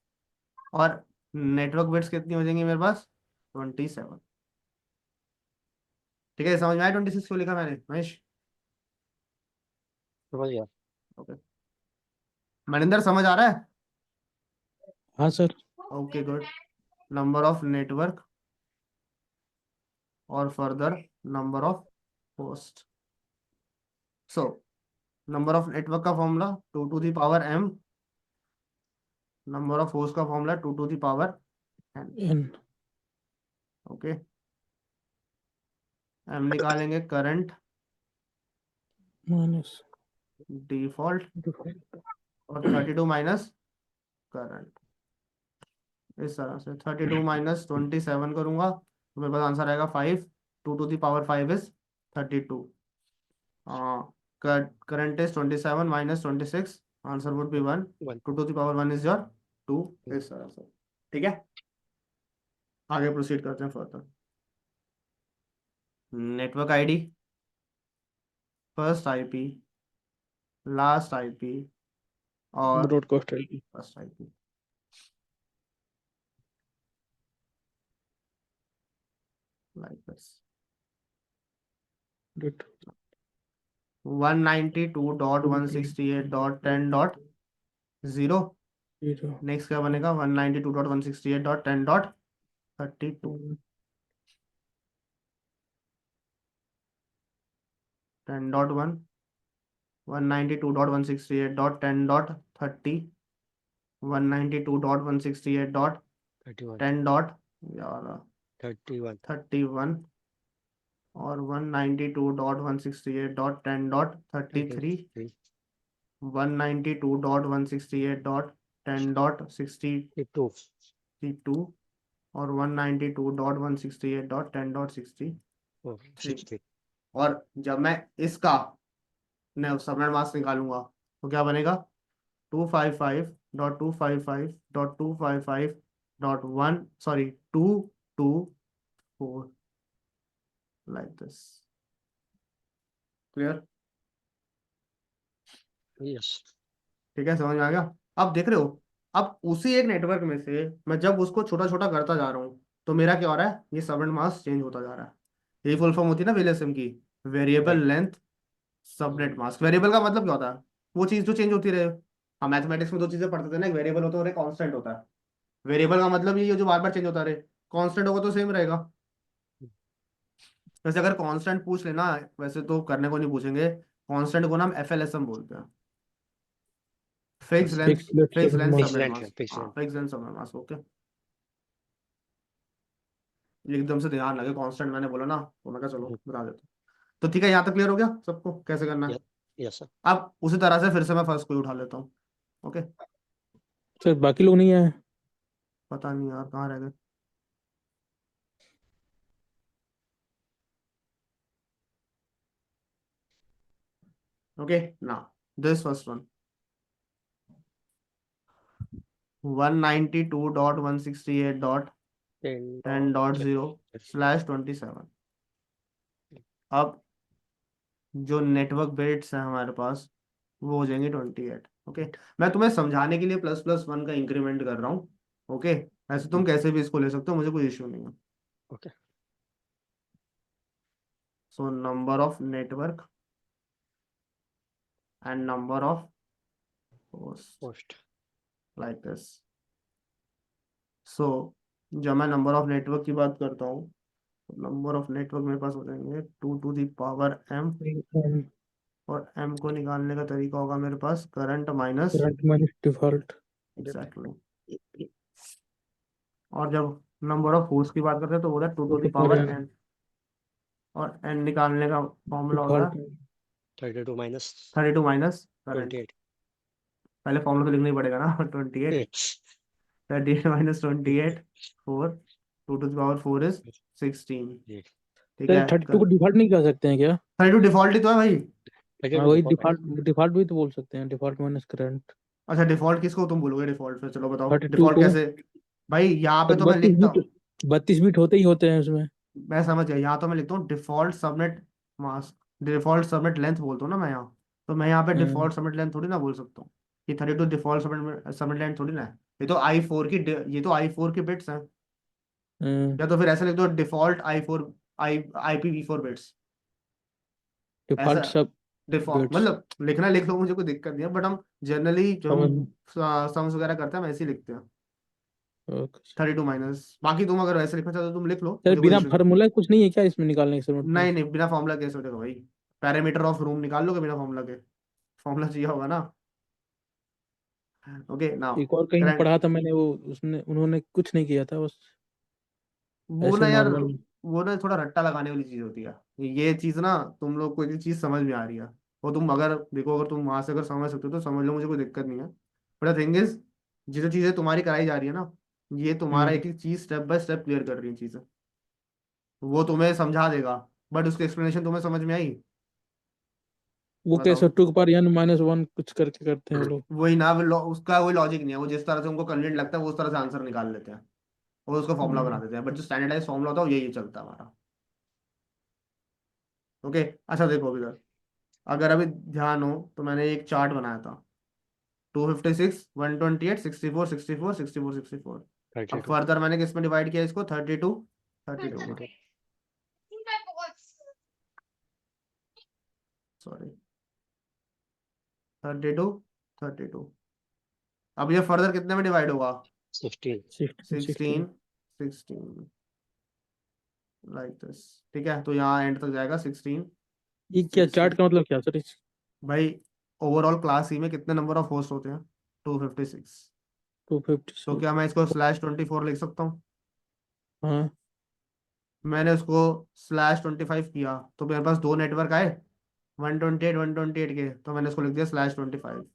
A: और नेटवर्क बिट्स कितनी हो जाएंगी मेरे पास? 27। ठीक है, समझ में आया 26 क्यों लिखा मैंने महेश?
B: समझ गया।
A: ओके। मनिंदर समझ आ रहा है?
C: हाँ sir.
A: Okay good. Number of network और further number of host. So number of network का formula 2 to the power m, number of host का formula 2 to the power n।
C: N
A: okay. m निकालेंगे करंट,
C: माइनस
A: डिफॉल्ट, और 32 माइनस करंट। इस तरह से 32 माइनस 27 करूंगा तो मेरे पास आंसर आएगा 5। 2 to the power 5 is 32। Current is 27 minus 26, answer would be 1।
B: 1।
A: 2 to the power 1 is your 2। इस तरह से। ठीक है, आगे प्रोसीड करते हैं further. Network ID, first IP, last IP और
C: broadcast ID
A: first IP. Like this.
C: That
A: 192.168.10.0।
C: Zero
A: next क्या बनेगा? 192.168.10.32। 10.1, 192.168.10.30,
B: 31 31
A: 192.10.10.31 और 192.168.10.33,
B: 33
A: 192.168.10.62
B: 2
A: और 192.168.10.63।
B: 60
A: और जब मैं इसका सबनेट मास्क निकालूंगा तो क्या बनेगा? 255.255.255.1 sorry 224, like this. Clear?
B: Yes.
A: ठीक है, समझ में आ गया? अब देख रहे हो, अब उसी एक नेटवर्क में से मैं जब उसको छोटा छोटा करता जा रहा हूँ तो मेरा क्या हो रहा है? ये सबनेट मास्क चेंज होता जा रहा है। यही फुल फॉर्म होती है ना वीएलएसएम की, variable
B: right.
A: Length subnet mask. Variable का मतलब क्या होता है? वो चीज जो चेंज होती रहे। हम मैथमेटिक्स में दो चीजें पढ़ते थे ना, एक वेरिएबल होता है और एक कांस्टेंट होता है। वेरिएबल का मतलब ये जो बार बार चेंज होता रहे। कांस्टेंट होगा तो सेम रहेगा। वैसे अगर कांस्टेंट पूछ लेना, वैसे तो करने को नहीं पूछेंगे, कांस्टेंट को ना हम एफएलएसएम बोलते हैं, fix length,
C: fix left
A: fix
C: subnet
A: length
C: mask
A: subnet
B: पिछले
A: मास्क।
B: पिछले
A: हाँ, fix length subnet mask. Okay. एकदम से ध्यान लगे कांस्टेंट मैंने बोला ना, तो मैं कहा चलो बता देता हूँ। तो ठीक है, यहाँ तक क्लियर हो गया सबको कैसे करना है?
B: Yes sir.
A: अब उसी तरह से फिर से मैं फर्स्ट को ही उठा लेता हूँ। ओके।
C: सर बाकी लोग नहीं आए।
A: पता नहीं यार कहाँ रह गए। ओके ना, दिस फर्स्ट वन 192.168.10.0/27।
B: 10
A: अब जो नेटवर्क बिट्स है हमारे पास वो हो जाएंगे 28। ओके, मैं तुम्हें समझाने के लिए प्लस प्लस वन का इंक्रीमेंट कर रहा हूँ। ओके, ऐसे तुम कैसे भी इसको ले सकते हो, मुझे कोई इश्यू नहीं है।
B: Okay
A: so number of network and number of host
B: post
A: like this. So जब मैं नंबर ऑफ नेटवर्क की बात करता हूँ, नंबर ऑफ नेटवर्क मेरे पास हो जाएंगे 2 to the power m, और m को निकालने का तरीका होगा मेरे पास current minus
C: current minus default.
A: Exactly. और जब नंबर ऑफ होस्ट की बात करते हैं तो होता है 2 to the power
C: n
A: n, और n निकालने का फॉर्मूला होता
C: डिफॉल्ट।
A: है
B: 32 माइनस
A: 32 माइनस करंट।
B: 28
A: पहले फॉर्मूला तो लिखना ही पड़ेगा ना 28, 38 minus 28 4, 2 to the power 4 is 16।
B: जी
A: ठीक
C: सर
A: है,
C: 32 को डिफॉल्ट नहीं कर सकते हैं क्या?
A: 32 डिफॉल्ट ही तो है भाई।
C: हाँ
B: 32
C: वही
B: डिफॉल्ट
C: डिफॉल्ट, डिफॉल्ट भी तो बोल सकते हैं, डिफॉल्ट माइनस करंट।
A: अच्छा, डिफॉल्ट किसको तुम बोलोगे डिफॉल्ट, फिर चलो बताओ
C: 32
A: डिफॉल्ट
C: को
A: कैसे। भाई यहाँ पे
C: तो
A: तो मैं लिखता हूँ,
C: 32 बीट होते ही होते हैं उसमें।
A: मैं समझ गया, यहाँ तो मैं लिखता हूँ default subnet mask, default subnet length बोलता हूँ ना मैं यहाँ। तो मैं यहाँ पे
C: हम्म,
A: डिफॉल्ट सबनेट लेंथ थोड़ी ना बोल सकता हूँ, ये 32 डिफॉल्ट सबनेट सबनेट लेंथ थोड़ी ना है। ये तो i4 की ये तो i4 की बिट्स हैं।
C: हम्म,
A: या तो फिर ऐसे लिख दो डिफॉल्ट i4 IPv4 बिट्स, ऐसा।
C: डिफॉल्ट सब
A: डिफॉल्ट
C: बिट्स।
A: मतलब लिखना लिख लो, मुझे कोई दिक्कत नहीं है, बट हम जनरली जो
C: समझ।
A: हम सम्स वगैरह करते हैं हम ऐसे ही लिखते हैं
C: ओके।
A: 32 माइनस। बाकी तुम अगर वैसे लिखना चाहते हो तुम लिख लो,
C: सर
A: मुझे कोई
C: बिना
A: इशू नहीं।
C: फार्मूला कुछ नहीं है क्या इसमें निकालने के समय पे?
A: नहीं नहीं, बिना फॉर्मूला कैसे हो जाएगा भाई, पैरामीटर ऑफ रूम निकाल लोगे बिना फॉर्मूला के, फॉर्मूला चाहिए होगा ना। ओके नाउ
C: एक और कहीं
A: करंट,
C: पढ़ा था मैंने, वो उसने उन्होंने कुछ नहीं किया था, बस
A: वो
C: ऐसे
A: ना यार,
C: नॉर्मल।
A: वो ना थोड़ा रट्टा लगाने वाली चीज होती है। ये चीज ना तुम लोग कोई भी चीज समझ में आ रही है, वो तुम अगर देखो, अगर तुम वहां से अगर समझ सकते हो तो समझ लो, मुझे कोई दिक्कत नहीं है। बट थिंग इज, जो चीजें तुम्हारी कराई जा रही है ना, ये तुम्हारा
C: हम्म,
A: एक एक चीज स्टेप बाय स्टेप क्लियर कर रही है चीजें, वो तुम्हें समझा देगा। बट उसकी एक्सप्लेनेशन तुम्हें समझ में आई,
C: वो कैसे
A: बताओ।
C: 2 के पावर n-1 कुछ करके करते हैं वो लोग।
A: वही ना, उसका कोई लॉजिक नहीं है, वो जिस तरह से उनको कन्वीनियंट लगता है वो उस तरह से आंसर निकाल लेते हैं, वो उसका फॉर्मूला बना
C: हम्म,
A: देते हैं, बट जो स्टैंडर्डाइज फॉर्मूला होता है वो यही चलता है हमारा। ओके, अच्छा देखो अभी इधर, अगर अभी ध्यान हो तो मैंने एक चार्ट बनाया था, 256 128 64 64 64 64। अब
B: 32
A: फर्दर मैंने किस में डिवाइड किया इसको, 32 32 में,
B: 32
A: सॉरी 32 32। अब ये फर्दर कितने में डिवाइड होगा,
B: 16
C: 16 16।
A: 16 16 लाइक दिस। ठीक है, तो यहाँ एंड तक जाएगा 16
C: ये क्या
A: 16।
C: चार्ट का मतलब क्या सर?
A: भाई ओवरऑल क्लास ई में कितने नंबर ऑफ होस्ट होते हैं, 256। तो
C: 256।
A: क्या मैं इसको /24 लिख सकता हूँ,
C: हाँ।
A: मैंने उसको /25 किया तो मेरे पास दो नेटवर्क आए, 128 के, तो मैंने उसको लिख दिया /25।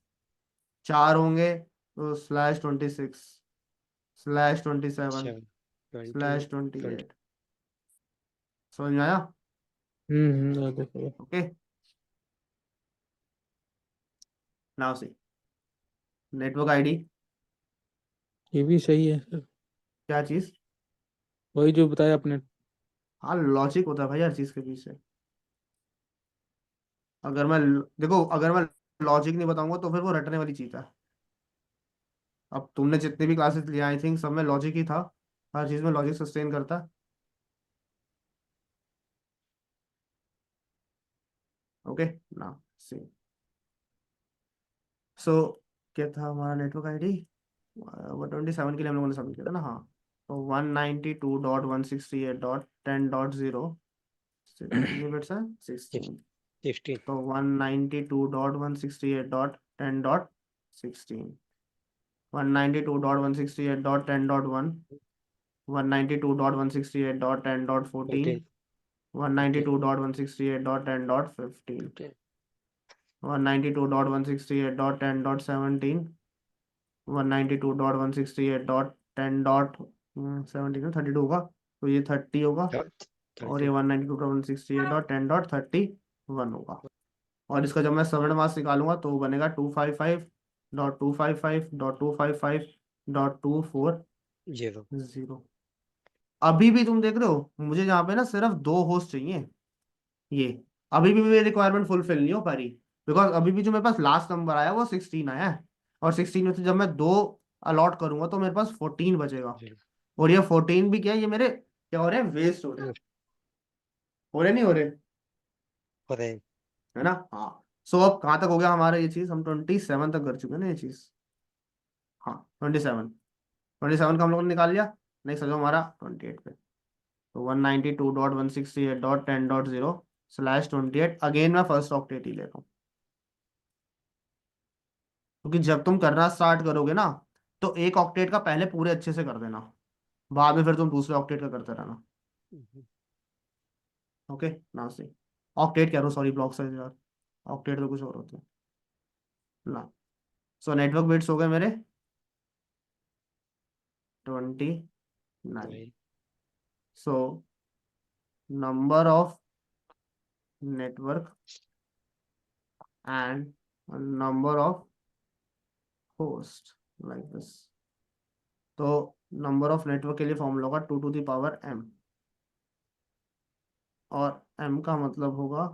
A: चार होंगे तो /26 /27
B: 7 20 20
A: /28। समझ में आया।
C: देखो।
A: Okay, now see network ID,
C: ये भी सही है सर,
A: क्या चीज।
C: वही जो बताया आपने।
A: हाँ लॉजिक होता है भाई हर चीज के पीछे। अगर मैं, देखो अगर मैं लॉजिक नहीं बताऊंगा तो फिर वो रटने वाली चीज है। अब तुमने जितने भी क्लासेस लिए आई थिंक सब में लॉजिक ही था, हर चीज में लॉजिक सस्टेन करता है। ओके ना, सी सो क्या था हमारा नेटवर्क आईडी, 127 के लिए हम लोगों ने सबमिट किया था ना, हाँ। तो 192.168.10.0 कितनी बिट्स है, 16।
B: 16
A: तो 192.168.10.16, 192.168.10.1, 192.168.10.14,
B: 14 15
A: 192.168.10.15,
B: 15
A: 192.168.10.17, 192.168.10.17 32 होगा, तो ये 30 होगा, और ये
B: 30
A: 192.168.10.31 होगा। और इसका जब मैं सबनेट मास्क निकालूंगा तो वो बनेगा 255.255.255.240।
B: 0
A: अभी भी तुम देख रहे हो मुझे यहाँ पे ना सिर्फ दो होस्ट चाहिए, ये अभी भी मेरी रिक्वायरमेंट फुलफिल नहीं हो पा रही, बिकॉज अभी भी जो मेरे पास लास्ट नंबर आया वो 16 आया है, और 16 में से जब मैं 2 अलॉट करूंगा तो मेरे पास 14 बचेगा,
B: जीरो
A: और ये 14 भी क्या है, ये मेरे क्या हो रहे हैं, वेस्ट हो रहे नहीं हो रहे,
B: हो रहे हैं।
A: है ना। हाँ, सो अब कहाँ तक हो गया हमारा ये चीज, हम 27 तक कर चुके हैं ना ये चीज। हाँ 27 का हम लोगों ने निकाल लिया। नेक्स्ट आ जाओ हमारा 28 पे। तो 192.168.10.0/28, अगेन मैं फर्स्ट ऑक्टेट ही ले रहा हूँ, क्योंकि जब तुम करना स्टार्ट करोगे ना, तो एक ऑक्टेट का पहले पूरे अच्छे से कर देना, बाद में फिर तुम दूसरे ऑक्टेट का करते रहना। ओके ना से ऑक्टेट कह रहा हूँ, सॉरी, ब्लॉक साइज यार, ऑक्टेट तो कुछ और होता है ना। सो नेटवर्क बिट्स हो गए मेरे 29।
B: नहीं,
A: सो number of network and number of host, like this. तो नंबर ऑफ नेटवर्क के लिए फॉर्मूला होगा 2 to the power m, और m का मतलब होगा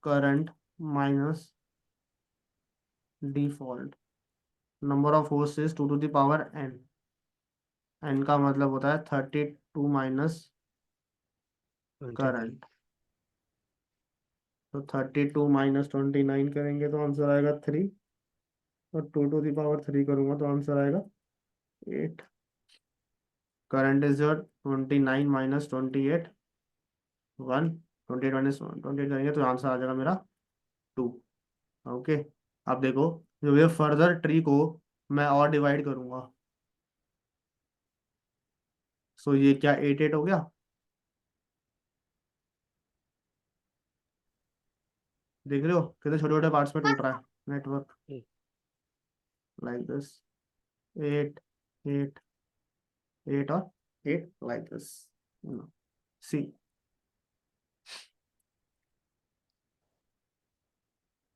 A: current minus default. Number of host is 2 to the power n, n का मतलब होता है 32 माइनस
B: 29।
A: करंट। तो 32 माइनस 29 करेंगे तो आंसर आएगा 3, और 2 to the power 3 करूंगा तो आंसर आएगा 8। Current is your 29 minus 28, 1, 28 minus 28 करेंगे तो आंसर आ जाएगा मेरा 2। ओके, अब देखो, जो ये फर्दर ट्री को मैं और डिवाइड करूंगा, सो ये क्या 8 हो गया, देख रहे हो कितने छोटे छोटे पार्ट्स में टूट रहा है नेटवर्क, लाइक दिस, 8, 8, 8 और 8, like this. See,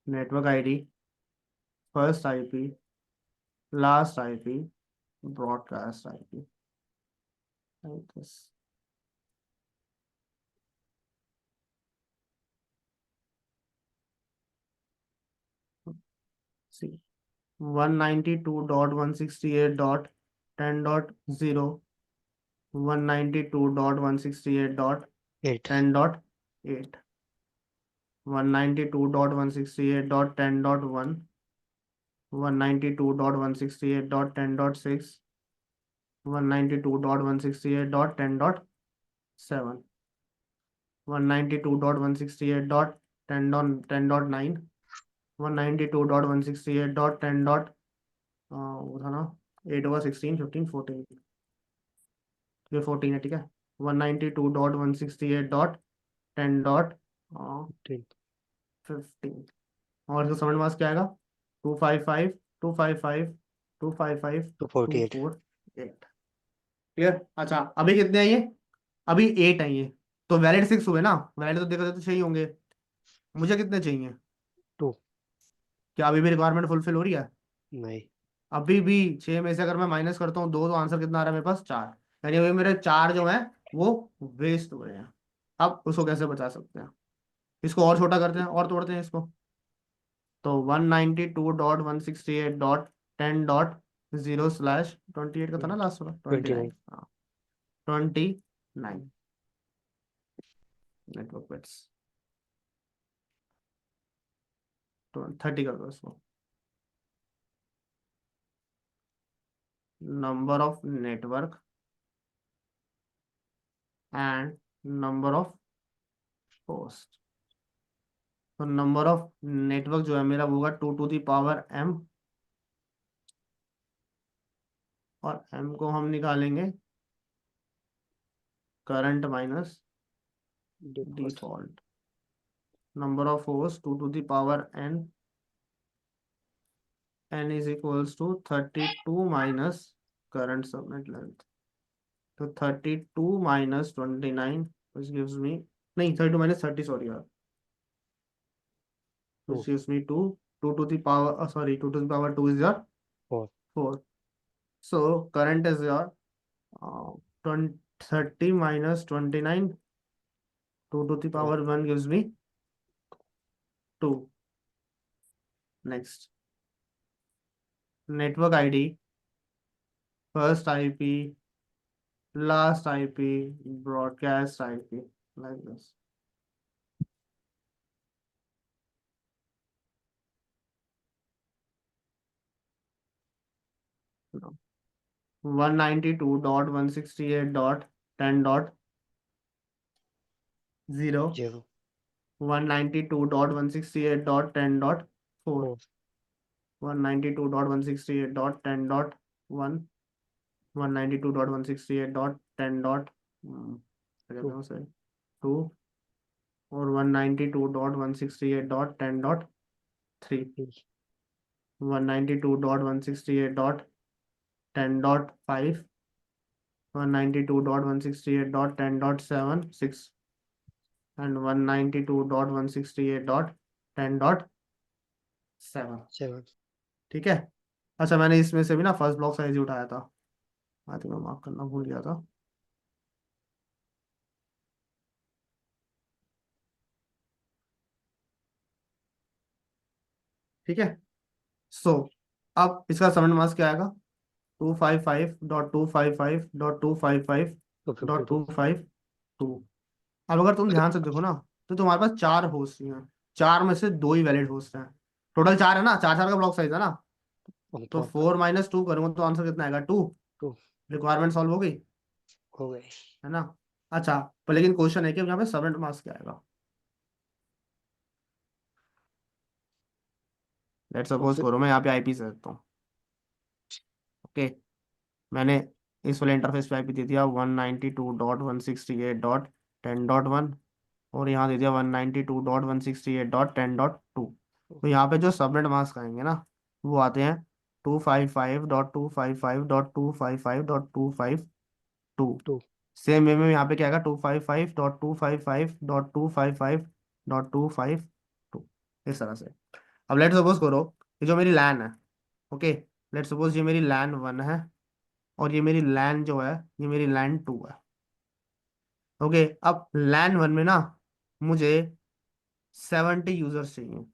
A: network ID, first IP, last IP, broadcast IP, like this. See, 192.168.10.0,
B: 8
A: 192.168.10.8, 192.168.10.1, 192.168.10.6, 192.168.10.7, 192.168.10.9, 192.168.10 dot वो था ना, 8 होगा, 16, 15, 14, ये 14 है, ठीक है। 192.168.10.10.15, और इसका समझ मास क्या आएगा, 255, 255, 255,
B: to
A: two
B: 48।
A: Four eight clear. अच्छा, अभी कितने आई है, अभी 8 आई है, तो वैलिड 6 हुए ना, वैलिड तो देखा जाए तो चाहिए होंगे, मुझे कितने चाहिए,
B: 2
A: क्या अभी भी रिक्वायरमेंट फुलफिल हो रही है,
B: नहीं,
A: अभी भी 6 में से अगर मैं माइनस करता हूँ 2, तो आंसर कितना आ रहा है मेरे पास, 4, यानी अभी मेरे 4 जो हैं वो वेस्ट हो रहे हैं। अब उसको कैसे बचा सकते हैं, इसको और छोटा करते हैं और तोड़ते हैं इसको। तो 192.168.10.0/28 का था ना लास्ट वाला,
B: 29।
A: 29, हाँ 29 नेटवर्क बिट्स, तो 30 कर दो इसको। Number of network and number of host. तो नंबर ऑफ नेटवर्क जो है मेरा वो होगा 2 to the power m, और m को हम निकालेंगे current minus
B: default
A: default. Number of host 2 to the power n, n is equals to 32 minus current subnet length, तो 32 माइनस 29 which gives me, नहीं 32 माइनस 30, सॉरी यार,
B: 2
A: which gives me 2, 2 to the power sorry 2 to the power 2 is your
B: 4
A: 4, so current is your 20 30 minus 29, 2 to the power 1 gives me 2. Next, network ID, first IP, last IP, broadcast IP, like this. No. 192.168.10.0,
B: 0
A: 192.168.10.4,
B: 4
A: 192.168.10.1, 192.168.10. क्या कहते
B: 2
A: हैं उसे, 2, और 192.168.10.3,
B: 3
A: 192.168.10.5, 192.168.10.7, 6, and 192.168.10.7.
B: 7
A: ठीक है। अच्छा, मैंने इसमें से भी ना फर्स्ट ब्लॉक साइज ही उठाया था, आई थिंक मैं मार्क करना भूल गया था। ठीक है। सो अब इसका सबनेट मास्क क्या आएगा, 255.255.255 डॉट
B: 252
A: 252। अब अगर तुम ध्यान से देखो ना, तो तुम्हारे पास 4 होस्ट हैं, 4 में से 2 ही वैलिड होस्ट हैं। टोटल 4 है ना, 4 4 का ब्लॉक साइज है ना। तो 4 - 2 करूंगा तो आंसर कितना आएगा, 2।
B: 2
A: रिक्वायरमेंट सॉल्व हो गई,
B: हो गए।
A: है ना। अच्छा, पर लेकिन क्वेश्चन है कि यहाँ पे सबनेट मास्क क्या आएगा। लेट
B: और
A: सपोज
B: फिर
A: करो मैं यहाँ पे आईपी से रखता हूँ। ओके, मैंने इस वाले इंटरफेस पे आईपी दे दिया 192.168.10.1, और यहाँ दे दिया 192.168.10.2। तो यहाँ पे जो सबनेट मास्क आएंगे ना, वो आते हैं 255.255.255.252।
B: 2
A: सेम वे में यहाँ पे क्या आएगा, 255.255.255.252, इस तरह से। अब लेट सपोज करो ये जो मेरी लैन है, ओके, लेट सपोज ये मेरी लैन 1 है, और ये मेरी लैन जो है, ये मेरी लैन 2 है। ओके, अब लैन 1 में ना मुझे 70 यूजर्स चाहिए,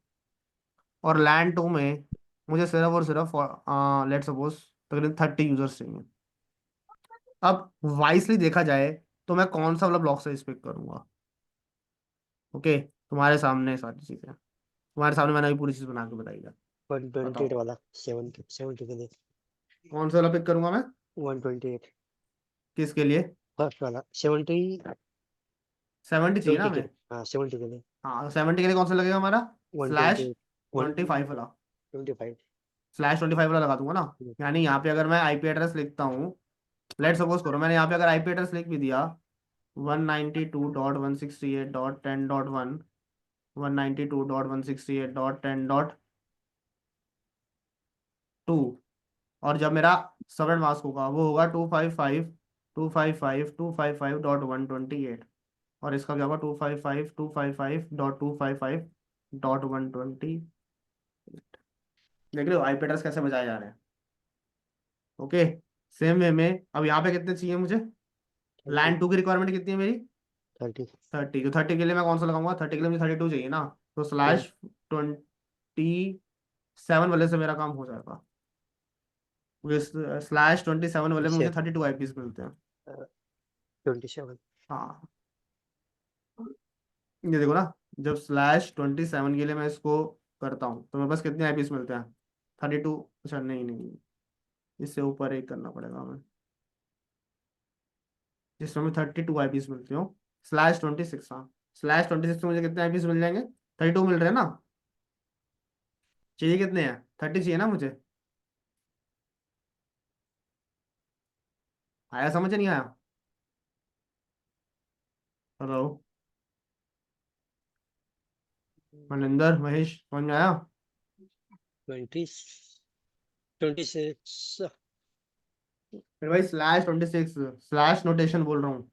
A: और लैन 2 में मुझे सिर्फ और सिर्फ लेट सपोज तकरीबन 30 यूजर्स चाहिए। अब वाइसली देखा जाए तो मैं कौन सा वाला ब्लॉक साइज पिक करूंगा। ओके, तुम्हारे सामने सारी चीजें, तुम्हारे सामने मैंने अभी पूरी चीज बना के बताई है।
B: 128
A: बताओ
B: वाला 70 के लिए
A: कौन सा वाला पिक करूंगा मैं,
B: 128
A: किसके लिए।
B: फर्स्ट वाला 70
A: 70 चाहिए ना
B: 20 के
A: हमें।
B: लिए, हाँ 70 के लिए
A: हाँ, 70 के लिए कौन सा लगेगा हमारा, स्लैश
B: 128
A: 25 वाला,
B: 125
A: /25 वाला लगा दूंगा ना। यानी यहाँ पे अगर मैं आईपी एड्रेस लिखता हूँ, लेट सपोज करो मैंने यहाँ पे अगर आईपी एड्रेस लिख भी दिया 192.168.10.1, 192.168.10.2, और जब मेरा सबनेट मास्क होगा वो होगा 255.255.255.128, और इसका क्या होगा 255.255.255.120। देख रहे हो आईपी एड्रेस कैसे बजाए जा रहे हैं। ओके, सेम वे में अब यहाँ पे कितने चाहिए मुझे,
B: 30
A: लैंड 2 की रिक्वायरमेंट कितनी है मेरी,
B: 30
A: 30। तो 30 के लिए मैं कौन सा लगाऊंगा, 30 के लिए मुझे 32 चाहिए ना, तो
B: 20
A: /27 वाले से मेरा काम हो जाएगा। /27 वाले में मुझे 32 आईपीस मिलते हैं।
B: 27
A: हाँ, ये देखो ना, जब /27 के लिए मैं इसको करता हूँ तो मेरे पास कितने आईपीस मिलते हैं, 32। अच्छा नहीं नहीं, इससे ऊपर एक करना पड़ेगा हमें, जिसमें हमें 32 आईपीस मिलते हो। /26, हाँ, /26 में मुझे कितने आईपीस मिल जाएंगे, 32 मिल रहे हैं ना। चाहिए कितने हैं, 30 चाहिए ना मुझे। आया समझ, नहीं आया। हेलो, मनिंदर, महेश, समझ में आया।
B: 20 26
A: फिर भाई /26 स्लैश नोटेशन बोल रहा हूँ।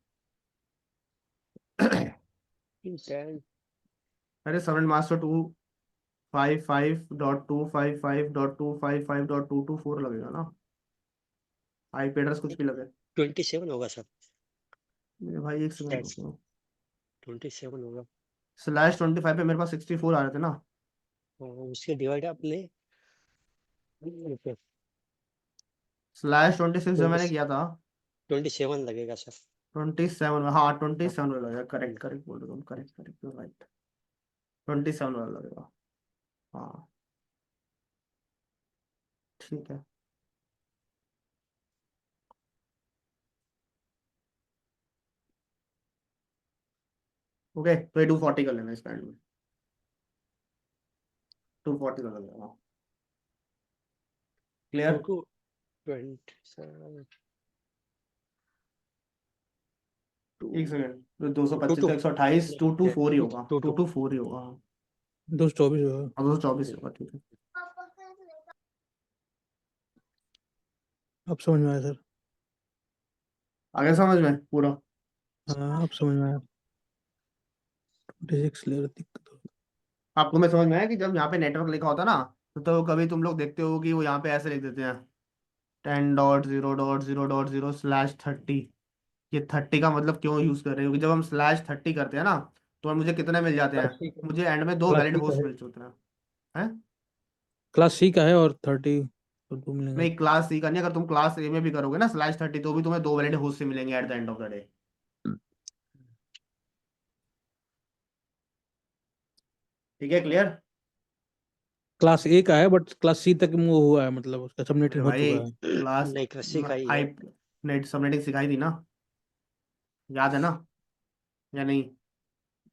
B: 10
A: अरे 7 मास्टर 255.255.255.224 लगेगा ना, आईपी एड्रेस कुछ भी लगे।
B: 27 होगा सर
A: मेरे भाई एक सेकंड
B: शायद
A: रुको,
B: 27 होगा।
A: /25 पे मेरे पास 64 आ रहे थे ना।
B: और उसके डिवाइड अपने
A: /26 जो मैंने किया था
B: 27 लगेगा सर।
A: 27 में, हाँ 27 में लगेगा। करेक्ट करेक्ट बोल रहे हो, करेक्ट करेक्ट राइट। 27 वाला लगेगा। हाँ ठीक है। ओके तो ये 240 कर लेना इस बैंड में। 240 का लगेगा। क्लियर।
B: 27
A: एक सेकंड, 225
B: टू
A: का 128, 224 ही होगा।
B: टू
C: 224
A: होगा।
C: 224 होगा।
A: 224 होगा, ठीक है।
C: अब समझ में आया सर।
A: आगे समझ में पूरा।
C: हाँ अब समझ में आया। 26 ले दिक्कत हो।
A: आपको मैं समझ में आया कि जब यहाँ पे नेटवर्क लिखा होता है ना, तो कभी तुम लोग देखते हो कि वो यहाँ पे ऐसे लिख देते हैं 10.0.0.0/30। ये 30 का मतलब क्यों यूज कर रहे हो? क्योंकि जब हम /30 करते हैं ना, तो मुझे कितने मिल जाते हैं? मुझे एंड में 2
C: क्लास
A: वैलिड
C: सी का
A: होस्ट
C: है।
A: मिल चुके हैं। हैं?
C: क्लास सी का है और 30 तो 2 मिलेंगे।
A: नहीं, क्लास सी का नहीं, अगर तुम क्लास ए में भी करोगे ना /30, तो भी तुम्हें 2 वैलिड होस्ट से मिलेंगे at the end of the day. ठीक है, क्लियर।
C: क्लास ए का है बट क्लास सी तक मूव हुआ है, मतलब उसका
A: अरे
C: सबनेटिंग हो
A: भाई,
C: चुका है।
A: क्लास
B: नहीं कृषि का ही है।
A: हाई नेट सबनेटिंग सिखाई थी ना, याद है ना या नहीं?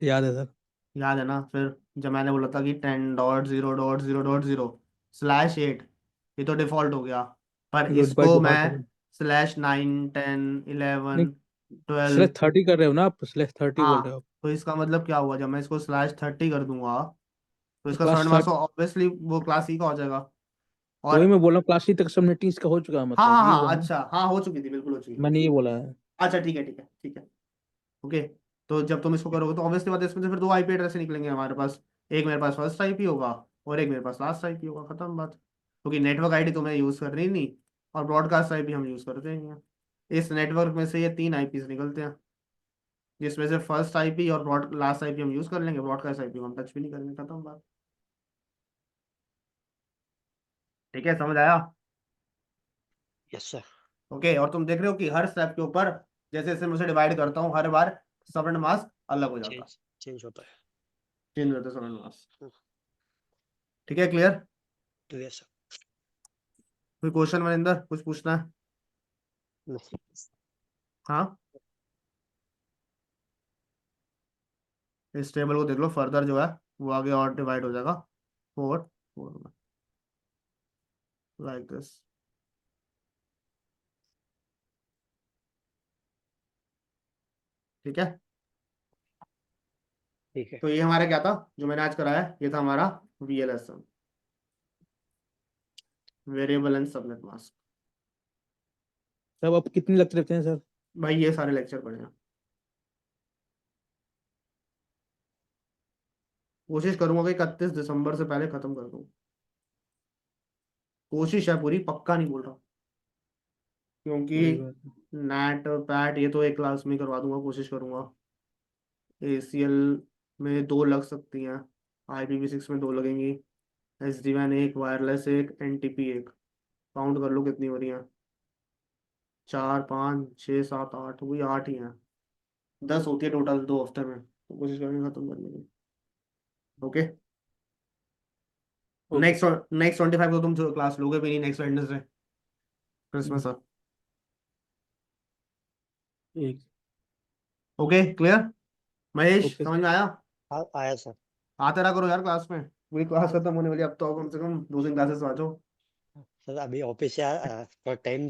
C: याद है सर।
A: याद है ना? फिर जब मैंने बोला था कि 10.0.0.0/8, ये तो डिफॉल्ट हो गया। पर
C: जो बाय
A: इसको मैं
C: डिफॉल्ट है।
A: /9 10
C: नहीं,
A: 11 12।
C: स्लैश 30 कर रहे हो ना आप, /30 बोल रहे
A: हाँ,
C: हो आप।
A: तो इसका मतलब क्या हुआ? जब मैं इसको /30 कर दूंगा, तो
C: तो
A: इसका
C: क्लास
A: 7 मार्क्स
C: थर्ट
A: ऑब्वियसली वो क्लास सी का हो जाएगा।
C: तो
A: और
C: वही मैं बोल रहा हूँ, क्लास सी तक सबनेटिंग इसका हो चुका है,
A: हाँ
C: मतलब
A: हाँ
C: ये
A: हाँ,
C: बोल।
A: अच्छा हाँ, हो चुकी थी, बिल्कुल हो चुकी थी।
C: मैंने ये बोला है।
A: अच्छा ठीक है ठीक है ठीक है। ओके, तो जब तुम इसको करोगे तो ऑब्वियसली बात है, इसमें से फिर 2 आईपी एड्रेस निकलेंगे हमारे पास। एक मेरे पास फर्स्ट आईपी होगा, और एक मेरे पास लास्ट आईपी होगा। खत्म बात। क्योंकि नेटवर्क आईडी तुम्हें यूज करनी नहीं, और ब्रॉडकास्ट आईपी हम यूज करते ही नहीं हैं। इस नेटवर्क में से ये 3 आईपीज निकलते हैं, जिसमें से फर्स्ट आईपी और ब्रॉड लास्ट आईपी हम यूज कर लेंगे, ब्रॉडकास्ट आईपी हम टच भी नहीं करेंगे। खत्म बात। ठीक है, समझ आया?
B: Yes sir.
A: ओके, और तुम देख रहे हो कि हर स्टेप के ऊपर जैसे जैसे मुझे डिवाइड करता हूँ, हर बार सबनेट मास्क अलग हो जाता है,
B: चेंज होता है।
A: चेंज होता है सबनेट मास्क। ठीक है, क्लियर।
B: Clear sir.
A: कोई क्वेश्चन मनिंदर, कुछ पूछना है?
B: नहीं।
A: हाँ, इस टेबल को देख लो, फर्दर जो है वो आगे और डिवाइड हो जाएगा। 4 4 लाइक दिस। ठीक है,
B: ठीक है।
A: तो ये हमारा क्या था जो मैंने आज कराया? ये था हमारा VLSM, variable and subnet mask.
C: तब आप कितनी लगते रहते हैं सर?
A: भाई ये सारे लेक्चर पढ़े हैं। कोशिश करूंगा कि 31 दिसंबर से पहले खत्म कर दूं। कोशिश है पूरी, पक्का नहीं बोल रहा, क्योंकि
C: कोई बात नहीं।
A: नेट पैट ये तो एक क्लास में ही करवा दूंगा, कोशिश करूंगा। ACL में 2 लग सकती हैं, IPv6 में 2 लगेंगी, SD-WAN एक, वायरलेस एक, NTP एक। काउंट कर लो कितनी हो रही हैं, 4 5 6 7 8, वही 8 ही हैं। 10 होती है टोटल 2 हफ्ते में, तो कोशिश करेंगे खत्म करने की। Okay,
C: okay.
A: नेक्स्ट नेक्स्ट 25 को तुम जो क्लास लोगे भी नहीं, नेक्स्ट वेडनेसडे क्रिसमस है।
C: ठीक।
A: Okay, clear. महेश,
C: ओके।
A: समझ में आया?
B: हाँ आया सर।
A: आते रहा करो यार क्लास में, पूरी क्लास खत्म होने वाली है, अब तो कम से कम 2 3 क्लासेस आ जाओ।
B: सर अभी ऑफिस से आया थोड़ा टाइम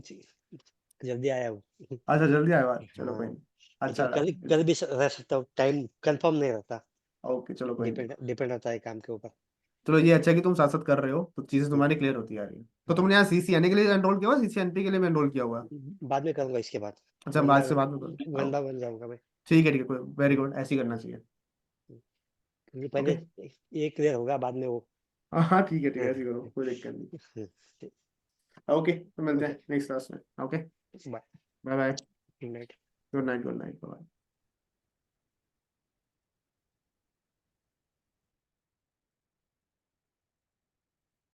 B: जल्दी आया हूँ।
A: अच्छा जल्दी आए बात, चलो कोई
B: हाँ।
A: नहीं। अच्छा
B: लेकिन कल
A: रहा।
B: कल भी रह सकता हूँ, टाइम कंफर्म नहीं रहता।
A: ओके चलो कोई नहीं।
B: डिपेंड डिपेंड रहता है काम के ऊपर।
A: चलो ये अच्छा है कि तुम साथ साथ कर रहे हो, तो चीजें तुम्हारी क्लियर होती आ रही है। तो तुमने यहाँ CCNA के लिए एनरोल किया हुआ, CCNP के लिए भी एनरोल किया हुआ है?
B: बाद में करूंगा इसके बाद।
A: अच्छा,
B: वन
A: बाद
B: बाय
A: से
B: वन
A: बात में करो।
B: वन बाय वन जाऊंगा मैं।
A: ठीक है ठीक है, कोई वेरी गुड, ऐसे ही करना चाहिए।
B: क्योंकि पहले
A: ओके,
B: ये क्लियर होगा, बाद में वो।
A: हाँ हाँ ठीक है,
B: हाँ,
A: ऐसे ही करो, कोई दिक्कत नहीं।
B: ठीक।
A: ओके, तो मिलते
B: ओके
A: हैं नेक्स्ट क्लास में। Okay,
B: bye.
A: Bye bye.
B: Good night.
A: Good night, good night, bye.